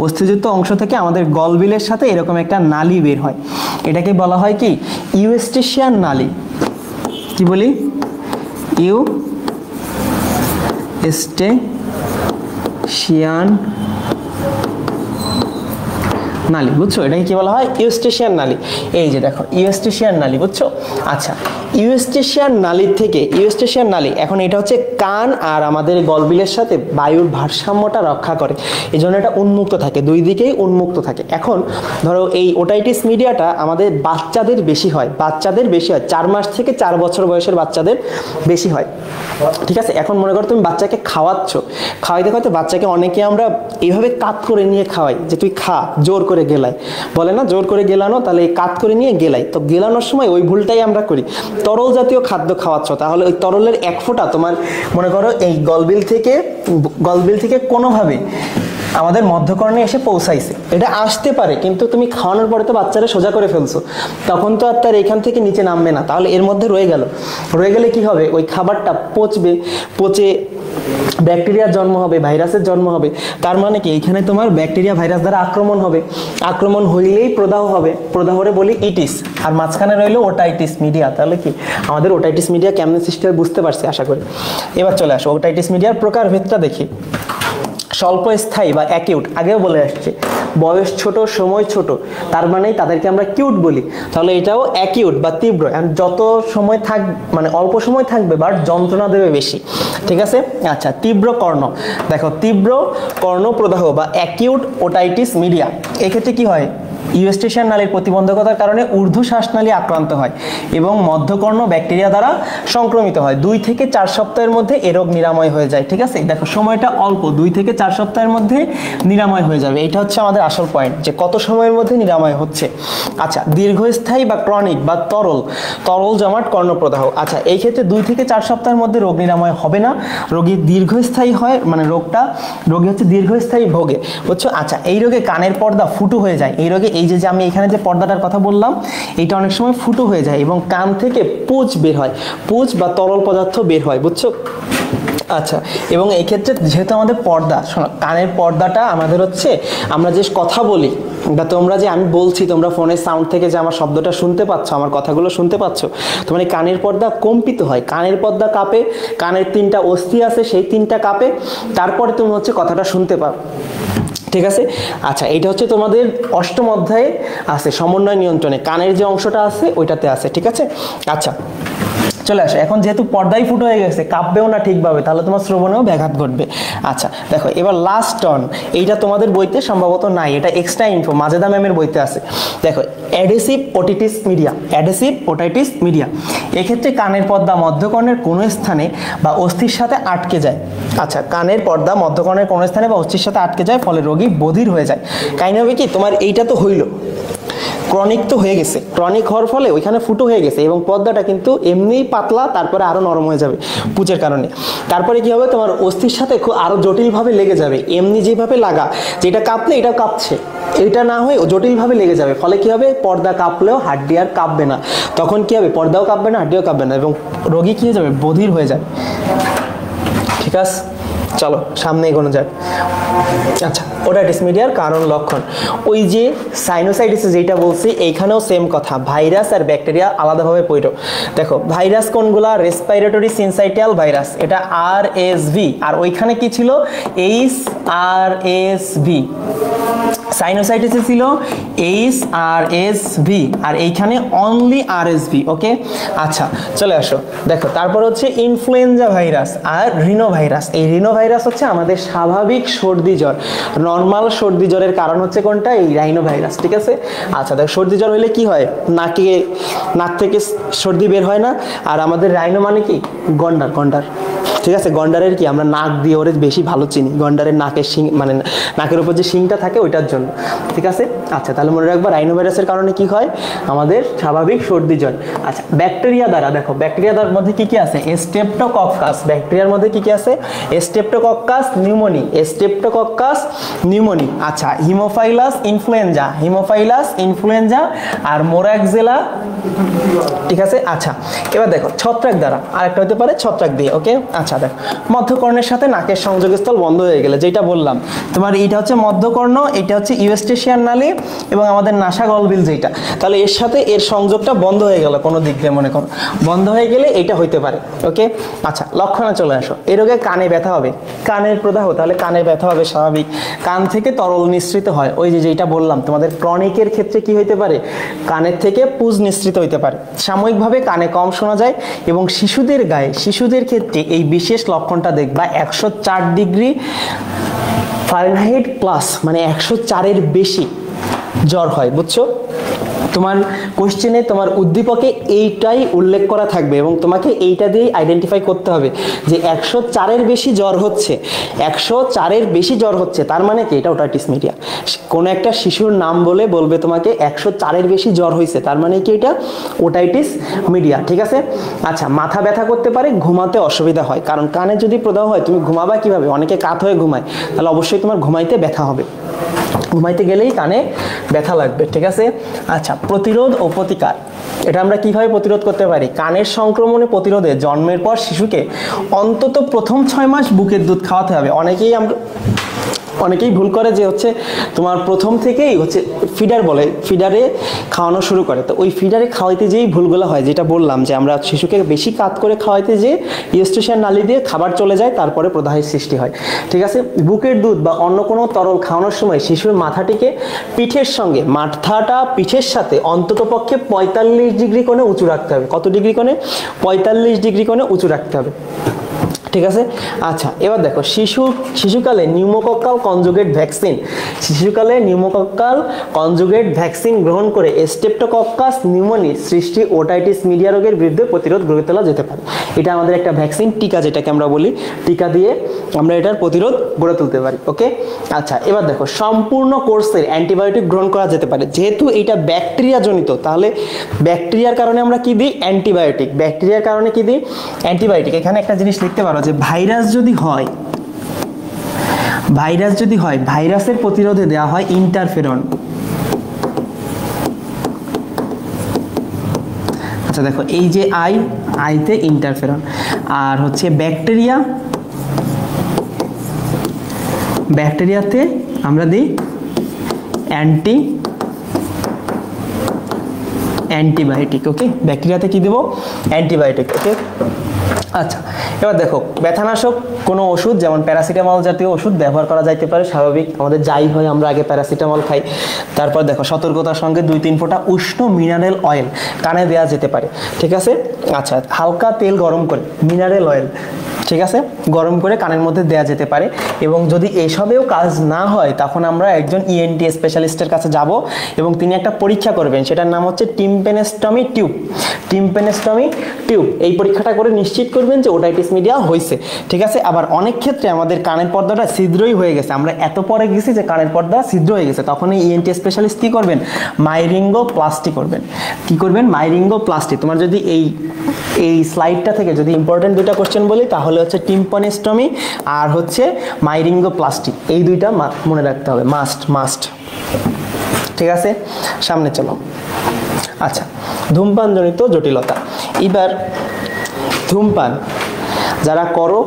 অস্থিযুক্ত অংশ থেকে আমাদের গলবিলের সাথে এরকম একটা নালী বের হয়, এটাকে বলা হয় কি, ইউস্টেশিয়ান নালী। কি বলি, ইউস্টেশিয়ান নালী, বুঝছো, এটাকে কি বলা হয়, ইউস্টেশিয়ান নালী। এই যে দেখো ইউস্টেশিয়ান নালী, বুঝছো। আচ্ছা ইউস্টেশিয়ান নালীর থেকে, ইউস্টেশিয়ান নালী এখন এটা হচ্ছে কান আর আমাদের গলবিলের সাথে বায়ুর ভারসাম্যটা রক্ষা করে, এই জন্য এটা উন্মুক্ত থাকে, দুই দিকেই উন্মুক্ত থাকে। এখন ধরো এই ওটাইটিস মিডিয়াটা আমাদের বাচ্চাদের বেশি হয়, বাচ্চাদের বেশি হয়, 4 মাস থেকে 4 বছর বয়সের বাচ্চাদের বেশি হয়, ঠিক আছে। এখন মনে করো তুমি বাচ্চাকে খাওয়াচ্ছ, খাওয়াইতে খাওয়াতে বাচ্চাকে অনেকে আমরা এইভাবে কাত করে নিয়ে খাওয়াই, যে তুই খা, জোর করে গেলাই বলে না, জোর করে গেলানো, তাহলে এই কাত করে নিয়ে গেলাই, তো গেলানোর সময় ওই ভুলটাই আমরা করি। তরল জাতীয় খাদ্য খাওয়াচ্ছ, তাহলে ওই তরলের এক ফোঁটা তোমার মনে করো এই গলবিল থেকে কোনোভাবে আমাদের মধ্যকর্ণে এসে পৌঁছাইছে, এটা আসতে পারে, কিন্তু তুমি খাওয়ানোর পরে তো বাচ্চারা সোজা করে ফেলছো, তখন তো আর তার এখান থেকে নিচে নামবে না, তাহলে এর মধ্যে রয়ে গেলে কি হবে, ওই খাবারটা পচবে, পচে ব্যাকটেরিয়ার জন্ম হবে, ভাইরাসের জন্ম হবে। তার মানে কি, এইখানে তোমার ব্যাকটেরিয়া ভাইরাস দ্বারা আক্রমণ হবে, আক্রমণ হইলেই প্রদাহ হবে, প্রদাহরে বলি ইটিস, আর মাঝখানে রইলো ওটাইটিস মিডিয়া। তাহলে কি আমাদের ওটাইটিস মিডিয়া কেমন সিস্টেম বুঝতে পারছি আশা করি। এবার চলে আসো ওটাইটিস মিডিয়ার প্রকারভেদটা দেখি। স্বল্পস্থায়ী বা অ্যাকিউট, আগেও বলে আসছে, বয়স ছোট, সময় ছোট, তার মানেই তাদেরকে আমরা কিউট বলি, তাহলে এটাও অ্যাকিউট বা তীব্র, যত সময় মানে অল্প সময় থাকবে বাট যন্ত্রণা দেবে বেশি, ঠিক আছে। আচ্ছা তীব্র কর্ণ, দেখো তীব্র কর্ণ প্রদাহ বা অ্যাকিউট ওটাইটিস মিডিয়া, এক্ষেত্রে কি হয়, ইউস্টেশিয়ান নালীর প্রতিবন্ধকতার কারণে ঊর্ধ্ব শ্বাসনালী আক্রান্ত হয় এবং মধ্যকর্ণ ব্যাকটেরিয়া দ্বারা সংক্রমিত হয়। 2 থেকে 4 সপ্তাহের মধ্যে এ রোগ নিরাময় হয়ে যায়, ঠিক আছে। দেখো সময়টা অল্প, 2 থেকে 4 সপ্তাহের মধ্যে নিরাময় হয়ে যাবে, এটা হচ্ছে আমাদের আসল পয়েন্ট, যে কত সময়ের মধ্যে নিরাময় হচ্ছে। আচ্ছা দীর্ঘস্থায়ী বা ক্রনিক বা তরল জমাট কর্ণপ্রদাহ, আচ্ছা এই ক্ষেত্রে 2 থেকে 4 সপ্তাহের মধ্যে রোগ নিরাময় হবে না, রোগী দীর্ঘস্থায়ী হয়, মানে রোগী হচ্ছে দীর্ঘস্থায়ী ভোগে, বুঝছো। আচ্ছা এই রোগে কানের পর্দা ফুটো হয়ে যায়, এই রোগে এই যে আমি এখানে যে পর্দাটার কথা বললাম, এটা অনেক সময় ফুটো হয়ে যায় এবং কান থেকে পুঁজ বের হয়, পুঁজ বা তরল পদার্থ বের হয়, বুঝছো। আচ্ছা এবং এই ক্ষেত্রে যেহেতু আমাদের পর্দা, শোনো কানের পর্দাটা আমাদের হচ্ছে, আমরা যে কথা বলি বা তোমরা যে আমি বলছি, তোমরা ফোনের সাউন্ড থেকে যে আমার শব্দটা শুনতে পাচ্ছ, আমার কথাগুলো শুনতে পাচ্ছ, তোমার এই কানের পর্দা কম্পিত হয়, কানের পর্দা কাঁপে, কানের 3টা অস্থি আছে সেই 3টা কাঁপে, তারপরে তুমি হচ্ছে কথাটা শুনতে পাও, ঠিক আছে। আচ্ছা এটা হচ্ছে তোমাদের 8ম অধ্যায়ে আছে, সমন্বয় নিয়ন্ত্রণে কানের যে অংশটা আছে ওইটাতে আছে, ঠিক আছে। আচ্ছা চলে আসে, এখন যেহেতু পর্দাই ফুটো হয়ে গেছে, কাঁপবেও না ঠিকভাবে, তাহলে তোমার শ্রবণেও ব্যাঘাত ঘটবে। আচ্ছা দেখো এবার লাস্ট টন, এইটা তোমাদের বইতে সম্ভবত নাই, এটা এক্সট্রা ইনফো মাজেদা ম্যামের বইতে আছে। দেখো adhesive otitis media, adhesive otitis media, এক্ষেত্রে কানের পর্দা মধ্যকর্ণের কোনো স্থানে বা অস্থির সাথে আটকে যায়। আচ্ছা কানের পর্দা মধ্যকর্ণের কোনো স্থানে বা অস্থির সাথে আটকে যায়, ফলে রোগী বধির হয়ে যায়। কাহিনী হবে কি, তোমার এইটা তো হইলো, ক্রনিক তো হয়ে গেছে, ক্রনিক হওয়ার ফলে ওইখানে ফুটো হয়ে গেছে এবং পর্দাটা কিন্তু এমনিই পাতলা, তারপরে আরো নরম হয়ে যাবে পুঁজের কারণে। তারপরে কি হবে, তোমার অস্থির সাথে আরো জটিলভাবে লেগে যাবে। এমনি যেভাবে লাগা, যেটা কাঁপলে এটা কাঁপছে, এটা না হয়ে জটিলভাবে লেগে যাবে। ফলে কি হবে, পর্দা কাঁপলেও হাড্ডি আর কাঁপবে না। তখন কি হবে, পর্দাও কাঁপবে না, হাড্ডিও কাঁপবে না, এবং রোগী কি হয়ে যাবে, বধির হয়ে যাবে। ঠিক আছে, চলো সামনে এগোনো যাক। আচ্ছা, ওটাইটিস মিডিয়ার কারণ লক্ষণ, ওই যে সাইনোসাইটিস যেটা বলছি এইখানেও সেম কথা, ভাইরাস আর ব্যাকটেরিয়া আলাদাভাবে পড়ো। দেখো ভাইরাস কোনগুলা, রেসপিরেটরি সিনসাইটিয়াল ভাইরাস, এটা আরএসভি, আর ওইখানে কি ছিল, এইচআরএসভি। সাইনোসাইটিসে ছিল এইচআরএসভি আর এইখানে অনলি আরএসভি। ওকে, আচ্ছা চলে আসো। দেখো তারপর হচ্ছে ইনফ্লুয়েঞ্জা ভাইরাস আর রিনো ভাইরাস। এই রিনো ভাইরাস হচ্ছে আমাদের স্বাভাবিক সর্দি জ্বর, নর্মাল সর্দি জ্বরের কারণ হচ্ছে কোনটা, এই রাইনো ভাইরাস। ঠিক আছে, আচ্ছা দেখো সর্দি জ্বর হলে কি হয়, নাক থেকে সর্দি বের হয় না, আর আমাদের রাইনো মানে কি, গন্ডার। গন্ডার, ঠিক আছে, গন্ডারের কি আমরা নাক দিয়ে ওরে বেশি ভালো চিনি, গন্ডারের নাকের শিং, মানে নাকের উপর যে শিংটা থাকে ওইটার জন্য। ঠিক আছে, আচ্ছা তাহলে মনে রাখবা রাইনো ভাইরাসের কারণে কি হয়, আমাদের স্বাভাবিক সর্দি জ্বর। আচ্ছা ব্যাকটেরিয়া দ্বারা, দেখো ব্যাকটেরিয়ার মধ্যে কি কি আছে, স্ট্রেপ্টোকক্কাস, ব্যাকটেরিয়ার মধ্যে কি কি আছে, স্ট্রেপ্টোকক্কাস নিউমোনি, স্ট্রেপ্টোকক্কাস নিউমোনি। আচ্ছা হিমোফাইলাস ইনফ্লুয়েঞ্জা, হিমোফাইলাস ইনফ্লুয়েঞ্জা আর মোরাক্সেলা। ঠিক আছে, আচ্ছা এবার দেখো ছত্রাক দ্বারা, আরেকটা হতে পারে ছত্রাক দিয়ে। ওকে, আচ্ছা দেখো মধ্যকর্ণের সাথে নাকের সংযোগস্থল বন্ধ হয়ে গেলে, যেটা বললাম তোমার, এইটা হচ্ছে মধ্যকর্ণ, এটা হচ্ছে ইউস্টেশিয়ান নালী এবং আমাদের নাসা গলবিল যেটা, তাহলে এর সাথে এর সংযোগটা বন্ধ হয়ে গেল কোনো দিক দিয়ে, মনে করো বন্ধ হয়ে গেলে এটা হইতে পারে। ওকে, আচ্ছা লক্ষণে চলে আসো। এই রোগে কানে ব্যথা হবে, কানের প্রদাহ, তাহলে কানে ব্যথা হবে স্বাভাবিক। কান থেকে তরল নিঃসৃত হয়, ওই যে যেটা বললাম তোমাদের ক্রনিকের ক্ষেত্রে কি হইতে পারে, কানের থেকে পুজ নিঃসৃত হইতে পারে। সাময়িকভাবে কানে কম শোনা যায় এবং শিশুদের গায়ে, শিশুদের ক্ষেত্রে এই বিশেষ লক্ষণটা দেখবা 104 ডিগ্রি ফারেনহাইট প্লাস, মানে 104-এর বেশি জ্বর হয়, বুঝছো? তোমার কোশ্চেনে তোমার উদ্দীপকে এইটাই উল্লেখ করা থাকবে এবং তোমাকে এইটা দিয়েই আইডেন্টিফাই করতে হবে যে 104-এর বেশি জ্বর হচ্ছে, 104-এর বেশি জ্বর হচ্ছে, তার মানে কি এটা ওটাইটিস মিডিয়া। কোন একটা শিশুর নাম বলে বলবে তোমাকে 104-এর বেশি জ্বর হয়েছে, তার মানে কি এটা ওটাইটিস মিডিয়া। ঠিক আছে, আচ্ছা মাথা ব্যথা করতে পারে, ঘুমাতে অসুবিধা হয়, কারণ কানে যদি প্রদাহ হয় তুমি ঘুমাবা কিভাবে, অনেকে কাত হয়ে ঘুমায়, তাহলে অবশ্যই তোমার ঘুমাইতে ব্যথা হবে, ঘুমাইতে গেলেই কানে ব্যথা লাগবে। ঠিক আছে, আচ্ছা প্রতিরোধ ও প্রতিকার, এটা আমরা কিভাবে প্রতিরোধ করতে পারি, কানের সংক্রমণে প্রতিরোধে জন্মের পর শিশুকে অন্তত প্রথম 6 মাস বুকের দুধ খাওয়াতে হবে। অনেকেই ভুল করে যে হচ্ছে তোমার প্রথম থেকেই হচ্ছে ফিডার বলে, ফিডারে খাওয়ানো শুরু করে, তো ওই ফিডারে খাওয়াইতে যেই ভুলগুলো হয়, যেটা বললাম যে আমরা শিশুকে বেশি কাত করে খাওয়াইতে যে ইউস্টেশিয়ান নালী দিয়ে খাবার চলে যায়, তারপরে প্রদাহের সৃষ্টি হয়। ঠিক আছে, বুকের দুধ বা অন্য কোনো তরল খাওয়ানোর সময় শিশুর মাথাটিকে পিঠের সঙ্গে, মাথাটা পিঠের সাথে অন্তত পক্ষে 45 ডিগ্রি কোণে উঁচু রাখতে হবে। কত ডিগ্রি কোণে, 45 ডিগ্রি কোণে উঁচু রাখতে হবে। ঠিক আছে, আচ্ছা এবার দেখো শিশুকালে নিউমোকক্কাল কনজুগেট ভ্যাকসিন, শিশুকালে নিউমোকক্কাল কনজুগেট ভ্যাকসিন গ্রহণ করে স্ট্রেপ্টোকক্কাস নিউমোনি সৃষ্টি ওটাইটিস মিডিয়া রোগের বিরুদ্ধে প্রতিরোধ গড়ে তোলা যেতে পারে। এটা আমাদের একটা ভ্যাকসিন, টিকা যেটাকে আমরা বলি, টিকা দিয়ে আমরা এটার প্রতিরোধ গড়ে তুলতে পারি। ওকে, আচ্ছা এবার দেখো সম্পূর্ণ কোর্সের অ্যান্টিবায়োটিক গ্রহণ করা যেতে পারে, যেহেতু এটা ব্যাকটেরিয়া জনিত, তাহলে ব্যাকটেরিয়ার কারণে আমরা কি দিই, অ্যান্টিবায়োটিক। ব্যাকটেরিয়ার কারণে কি দিই, অ্যান্টিবায়োটিক। এখানে একটা জিনিস লিখতে পারো যে ভাইরাস যদি হয়, ভাইরাসের প্রতিরোধে দেওয়া হয় ইন্টারফেরন। আচ্ছা দেখো এই যে আইতে ইন্টারফেরন, আর হচ্ছে ব্যাকটেরিয়াতে আমরা দিই অ্যান্টিবায়োটিক। ওকে, ব্যাকটেরিয়াতে কি দেব, অ্যান্টিবায়োটিক। ওকে, আচ্ছা এবার দেখো ব্যথানাশক কোনো ওষুধ যেমন প্যারাসিটামল জাতীয় ওষুধ ব্যবহার করা যাইতে পারে, স্বাভাবিক আমাদের যাই হয় আমরা আগে প্যারাসিটামল খাই। তারপর দেখো সতর্কতার সঙ্গে 2-3 ফোঁটা উষ্ণ মিনারেল অয়েল কানে দেওয়া যেতে পারে। ঠিক আছে, আচ্ছা হালকা তেল গরম করে মিনারেল অয়েল, ঠিক আছে, গরম করে কানের মধ্যে দেওয়া যেতে পারে। এবং যদি এসবেও কাজ না হয় তখন আমরা একজন ইএনটি স্পেশালিস্টের কাছে যাব এবং তিনি একটা পরীক্ষা করবেন, সেটার নাম হচ্ছে টিম্পেনেস্টমি টিউব। টিম্পেনেস্টমি টিউব এই পরীক্ষাটা করে নিশ্চিত করবেন যে ওটাইটিস মিডিয়া হয়েছে। ঠিক আছে, আবার অনেক ক্ষেত্রে আমাদের কানের পর্দাটা ছিদ্রই হয়ে গেছে, আমরা এত পরে গেছি যে কানের পর্দা ছিদ্র হয়ে গেছে, তখন এই ইএনটি স্পেশালিস্ট কি করবেন? মাইরিঙ্গোপ্লাস্টি করবেন। কি করবেন? মাইরিঙ্গোপ্লাস্টি। তোমার যদি এই স্লাইডটা থেকে যদি ইম্পর্টেন্ট দুইটা কোশ্চেন বলি তাহলে হচ্ছে টিম্পেনেস্টমি আর হচ্ছে মাইরিঙ্গোপ্লাস্টি, এই দুইটা মনে রাখতে হবে, মাস্ট। ঠিক আছে, সামনে চলো। আচ্ছা, ধূমপানজনিত জটিলতা। এবার ধূমপান যারা করো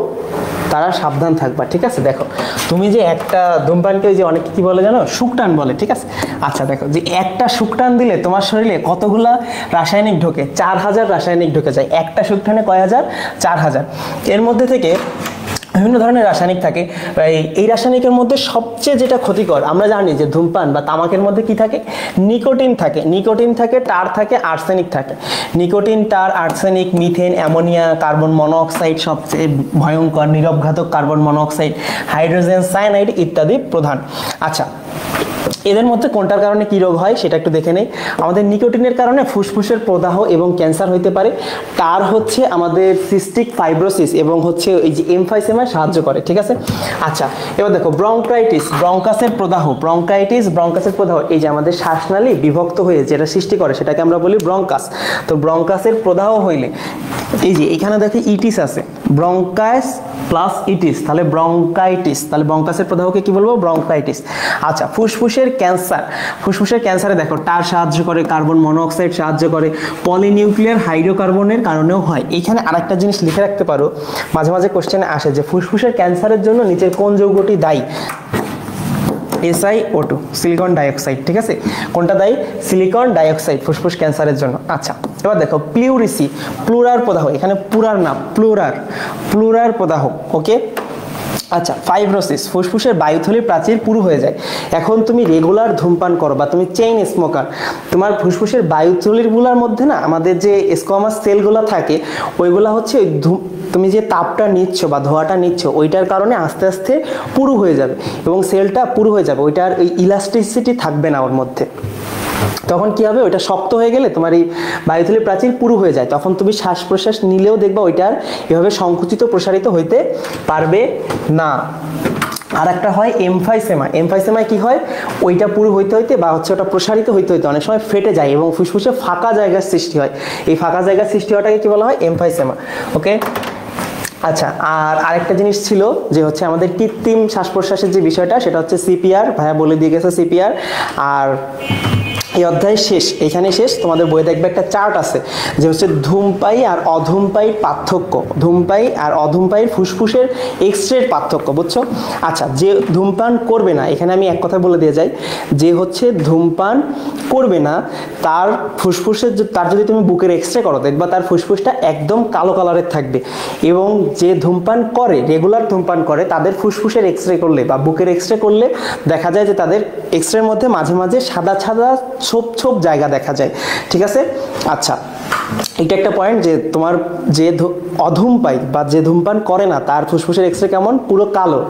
তারা সাবধান থাকবা। ঠিক আছে, দেখো তুমি যে একটা ধূমপানকে যে অনেকে কি বলে জানো? শুকটান বলে। ঠিক আছে, আচ্ছা দেখো যে একটা শুকটান দিলে তোমার শরীরে কতগুলা রাসায়নিক ঢোকে? 4000 রাসায়নিক ঢুকে যায়। একটা শুকটানে কয় হাজার? 4000। এর মধ্যে থেকে বিভিন্ন ধরনের রাসায়নিক থাকে। এই রাসায়নিকের মধ্যে সবচেয়ে যেটা ক্ষতিকর, আমরা জানি যে ধূমপান বা তামাকের মধ্যে কি থাকে? নিকোটিন থাকে, টার থাকে, আর্সেনিক থাকে। নিকোটিন, টার, arsenic, methane, ammonia, carbon monoxide সবচেয়ে ভয়ঙ্কর, নীরবঘাতক কার্বন মনোঅক্সাইড, হাইড্রোজেন সায়ানাইড ইত্যাদি প্রধান। আচ্ছা, এদের মধ্যে কোনটার কারণে কি রোগ হয় সেটা একটু দেখে নেই। আমাদের নিকোটিনের কারণে ফুসফুসের প্রদাহ এবং ক্যান্সার হইতে পারে। টার হচ্ছে আমাদের সিস্টিক ফাইব্রোসিস এবং হচ্ছে এই যে এমফাইসেমায় সাহায্য করে। ঠিক আছে, আচ্ছা এবার দেখো ব্রঙ্কাইটিস, ব্রঙ্কাসের প্রদাহ, ব্রঙ্কাসের প্রদাহ, এই যে আমাদের শ্বাসনালী বিভক্ত হয়ে যেটা সৃষ্টি করে সেটাকে আমরা বলি ব্রঙ্কাস। তো ব্রঙ্কাসের প্রদাহ হইলে এই যে এখানে দেখো ইটিস আছে, ব্রঙ্কাস প্লাস ইটিস, তাহলে ব্রঙ্কাইটিস, তাহলে ব্রঙ্কাসের প্রদাহকে কি বলবো? ব্রঙ্কাইটিস। আচ্ছা, ফুসফুসের ক্যান্সারে দেখো টার সাহায্য করে, কার্বন মনোঅক্সাইড সাহায্য করে, পলিনিউক্লিয়ার হাইড্রোকার্বনের কারণেও হয়। এখানে আরেকটা জিনিস লিখে রাখতে পারো, মাঝে মাঝে কোশ্চেনে আসে যে ফুসফুসের ক্যান্সারের জন্য নিচের কোন যৌগটি দায়ী? SiO2, silicon dioxide. ঠিক আছে, কোনটা দায়ী? সিলিকন ডাইঅক্সাইড ফুসফুস ক্যান্সারের জন্য। আচ্ছা, এবার দেখো প্লিউরিসি, প্লুরার প্রদাহ, এখানে পুরার না প্লুরার প্রদাহ। ওকে, আচ্ছা ফাইব্রোসিস, ফুসফুসের বায়ুথলির প্রাচীর পুরু হয়ে যায়। এখন তুমি রেগুলার ধূমপান করো বা তুমি চেইন স্মোকার, তোমার ফুসফুসের বায়ুথলিগুলোর মধ্যে না আমাদের যে স্কোয়ামাস সেলগুলো থাকে ওইগুলা হচ্ছে তুমি যে তাপটা নিচ্ছ বা ধোঁয়াটা নিচ্ছ ওইটার কারণে আস্তে আস্তে পুরু হয়ে যাবে এবং সেলটা পুরু হয়ে যাবে, ওইটার ওই ইলাস্টিসিটি থাকবে না ওর মধ্যে। তখন কি হবে? ওইটা শক্ত হয়ে গেলে তোমার এই বায়ুথলির প্রাচীর পুরু হয়ে যায়, তখন তুমি শ্বাস প্রশ্বাস নিলেও দেখবা ওইটার এভাবে সংকুচিত প্রসারিত হইতে পারবে না। আর একটা হয় এমফাইসেমায় কি হয়? ওইটা পুরু হইতে হইতে বা হচ্ছে ওটা প্রসারিত হইতে হইতে অনেক সময় ফেটে যায় এবং ফুসফুসে ফাঁকা জায়গার সৃষ্টি হয়। এই ফাঁকা জায়গার সৃষ্টি হওয়াটাকে কি বলা হয়? এমফাইসেমা। ওকে, আচ্ছা আর আরেকটা জিনিস ছিল যে হচ্ছে আমাদের কৃত্রিম শ্বাস প্রশ্বাসের যে বিষয়টা সেটা হচ্ছে সিপিআর, ভাইয়া বলে দিয়ে গেছে সিপিআর। আর এই অধ্যায় শেষ, এখানে শেষ। তোমাদের বইয়ে দেখবে একটা চার্ট আছে যে হচ্ছে ধূমপায়ী আর অধূমপায়ীর পার্থক্য, ধূমপায়ী আর অধূমপায়ীর ফুসফুসের এক্সরের পার্থক্য, বুঝছো? আচ্ছা, যে ধূমপান করবে না, এখানে আমি এক কথা বলে দিয়ে যাই, যে হচ্ছে ধূমপান করবে না তার ফুসফুসের, তার যদি তুমি বুকের এক্সরে করো দেখবা তার ফুসফুসটা একদম কালো কালারের থাকবে। এবং যে ধূমপান করে, রেগুলার ধূমপান করে, তাদের ফুসফুসের এক্সরে করলে বা বুকের এক্সরে করলে দেখা যায় যে তাদের এক্সরের মধ্যে মাঝে মাঝে সাদা সাদা ছোপ জায়গা দেখা যায়। ঠিক আছে, আচ্ছা এটা একটা পয়েন্ট যে তোমার যে অধূমপায়ী বা যে ধূমপান করে না তার ফুসফুসের এক্সরে কেমন? পুরো কালো।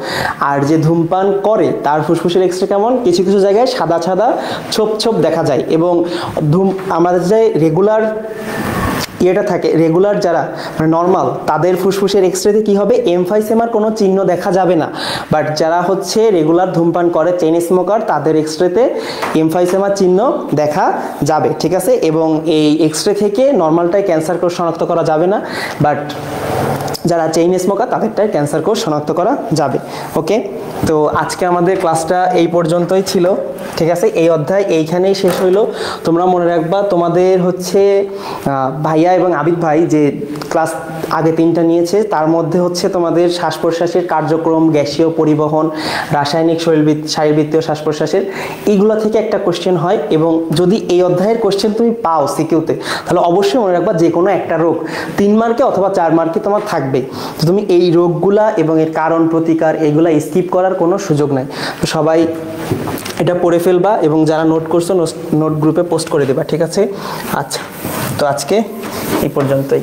আর যে ধূমপান করে তার ফুসফুসের এক্সরে কেমন? কিছু কিছু জায়গায় সাদা সাদা ছোপ দেখা যায়। এবং আমাদের যে রেগুলার ইয়েটা থাকে, রেগুলার যারা মানে নর্মাল, তাদের ফুসফুসের এক্সরেতে কি হবে? এমফাইসেমার কোনো চিহ্ন দেখা যাবে না। বাট যারা হচ্ছে রেগুলার ধূমপান করে, চেইন স্মোকার, তাদের এক্সরেতে এমফাইসেমার চিহ্ন দেখা যাবে। ঠিক আছে, এবং এই এক্সরে থেকে নর্মালটাই ক্যান্সার কোষ শনাক্ত করা যাবে না, বাট যারা চেইন স্মোকার তাদেরটাই ক্যান্সার কোষ শনাক্ত করা যাবে। ওকে, তো আজকে আমাদের ক্লাসটা এই পর্যন্তই ছিল। ঠিক আছে, এই অধ্যায় এইখানেই শেষ হইলো। তোমরা মনে রাখবা তোমাদের হচ্ছে ভাইয়া এবং আবিদ ভাই যে ক্লাস আগে 3টা নিয়েছে তার মধ্যে হচ্ছে তোমাদের শ্বাস প্রশ্বাসের কার্যক্রম, গ্যাসীয় পরিবহন, রাসায়নিক শারীরবৃত্তীয় শ্বাস প্রশ্বাসের, এইগুলো থেকে একটা কোশ্চেন হয়। এবং যদি এই অধ্যায়ের কোশ্চেন তুমি পাও সিকিউতে, তাহলে অবশ্যই মনে রাখবা যে কোনো একটা রোগ 3 মার্কে অথবা 4 মার্কে তোমার থাকবে। তো তুমি এই রোগগুলা এবং এর কারণ প্রতিকার এগুলা স্কিপ করার কোনো সুযোগ নাই। তো সবাই এটা পড়ে ফেলবা এবং যারা নোট করছো নোট গ্রুপে পোস্ট করে দেবা। ঠিক আছে, আচ্ছা তো আজকে এই পর্যন্তই।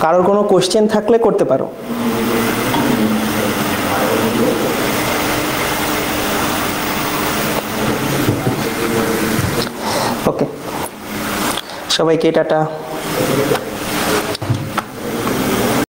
কারোর কোনো কোশ্চেন থাকলে করতে পারো। ওকে, সবাইকে টাটা।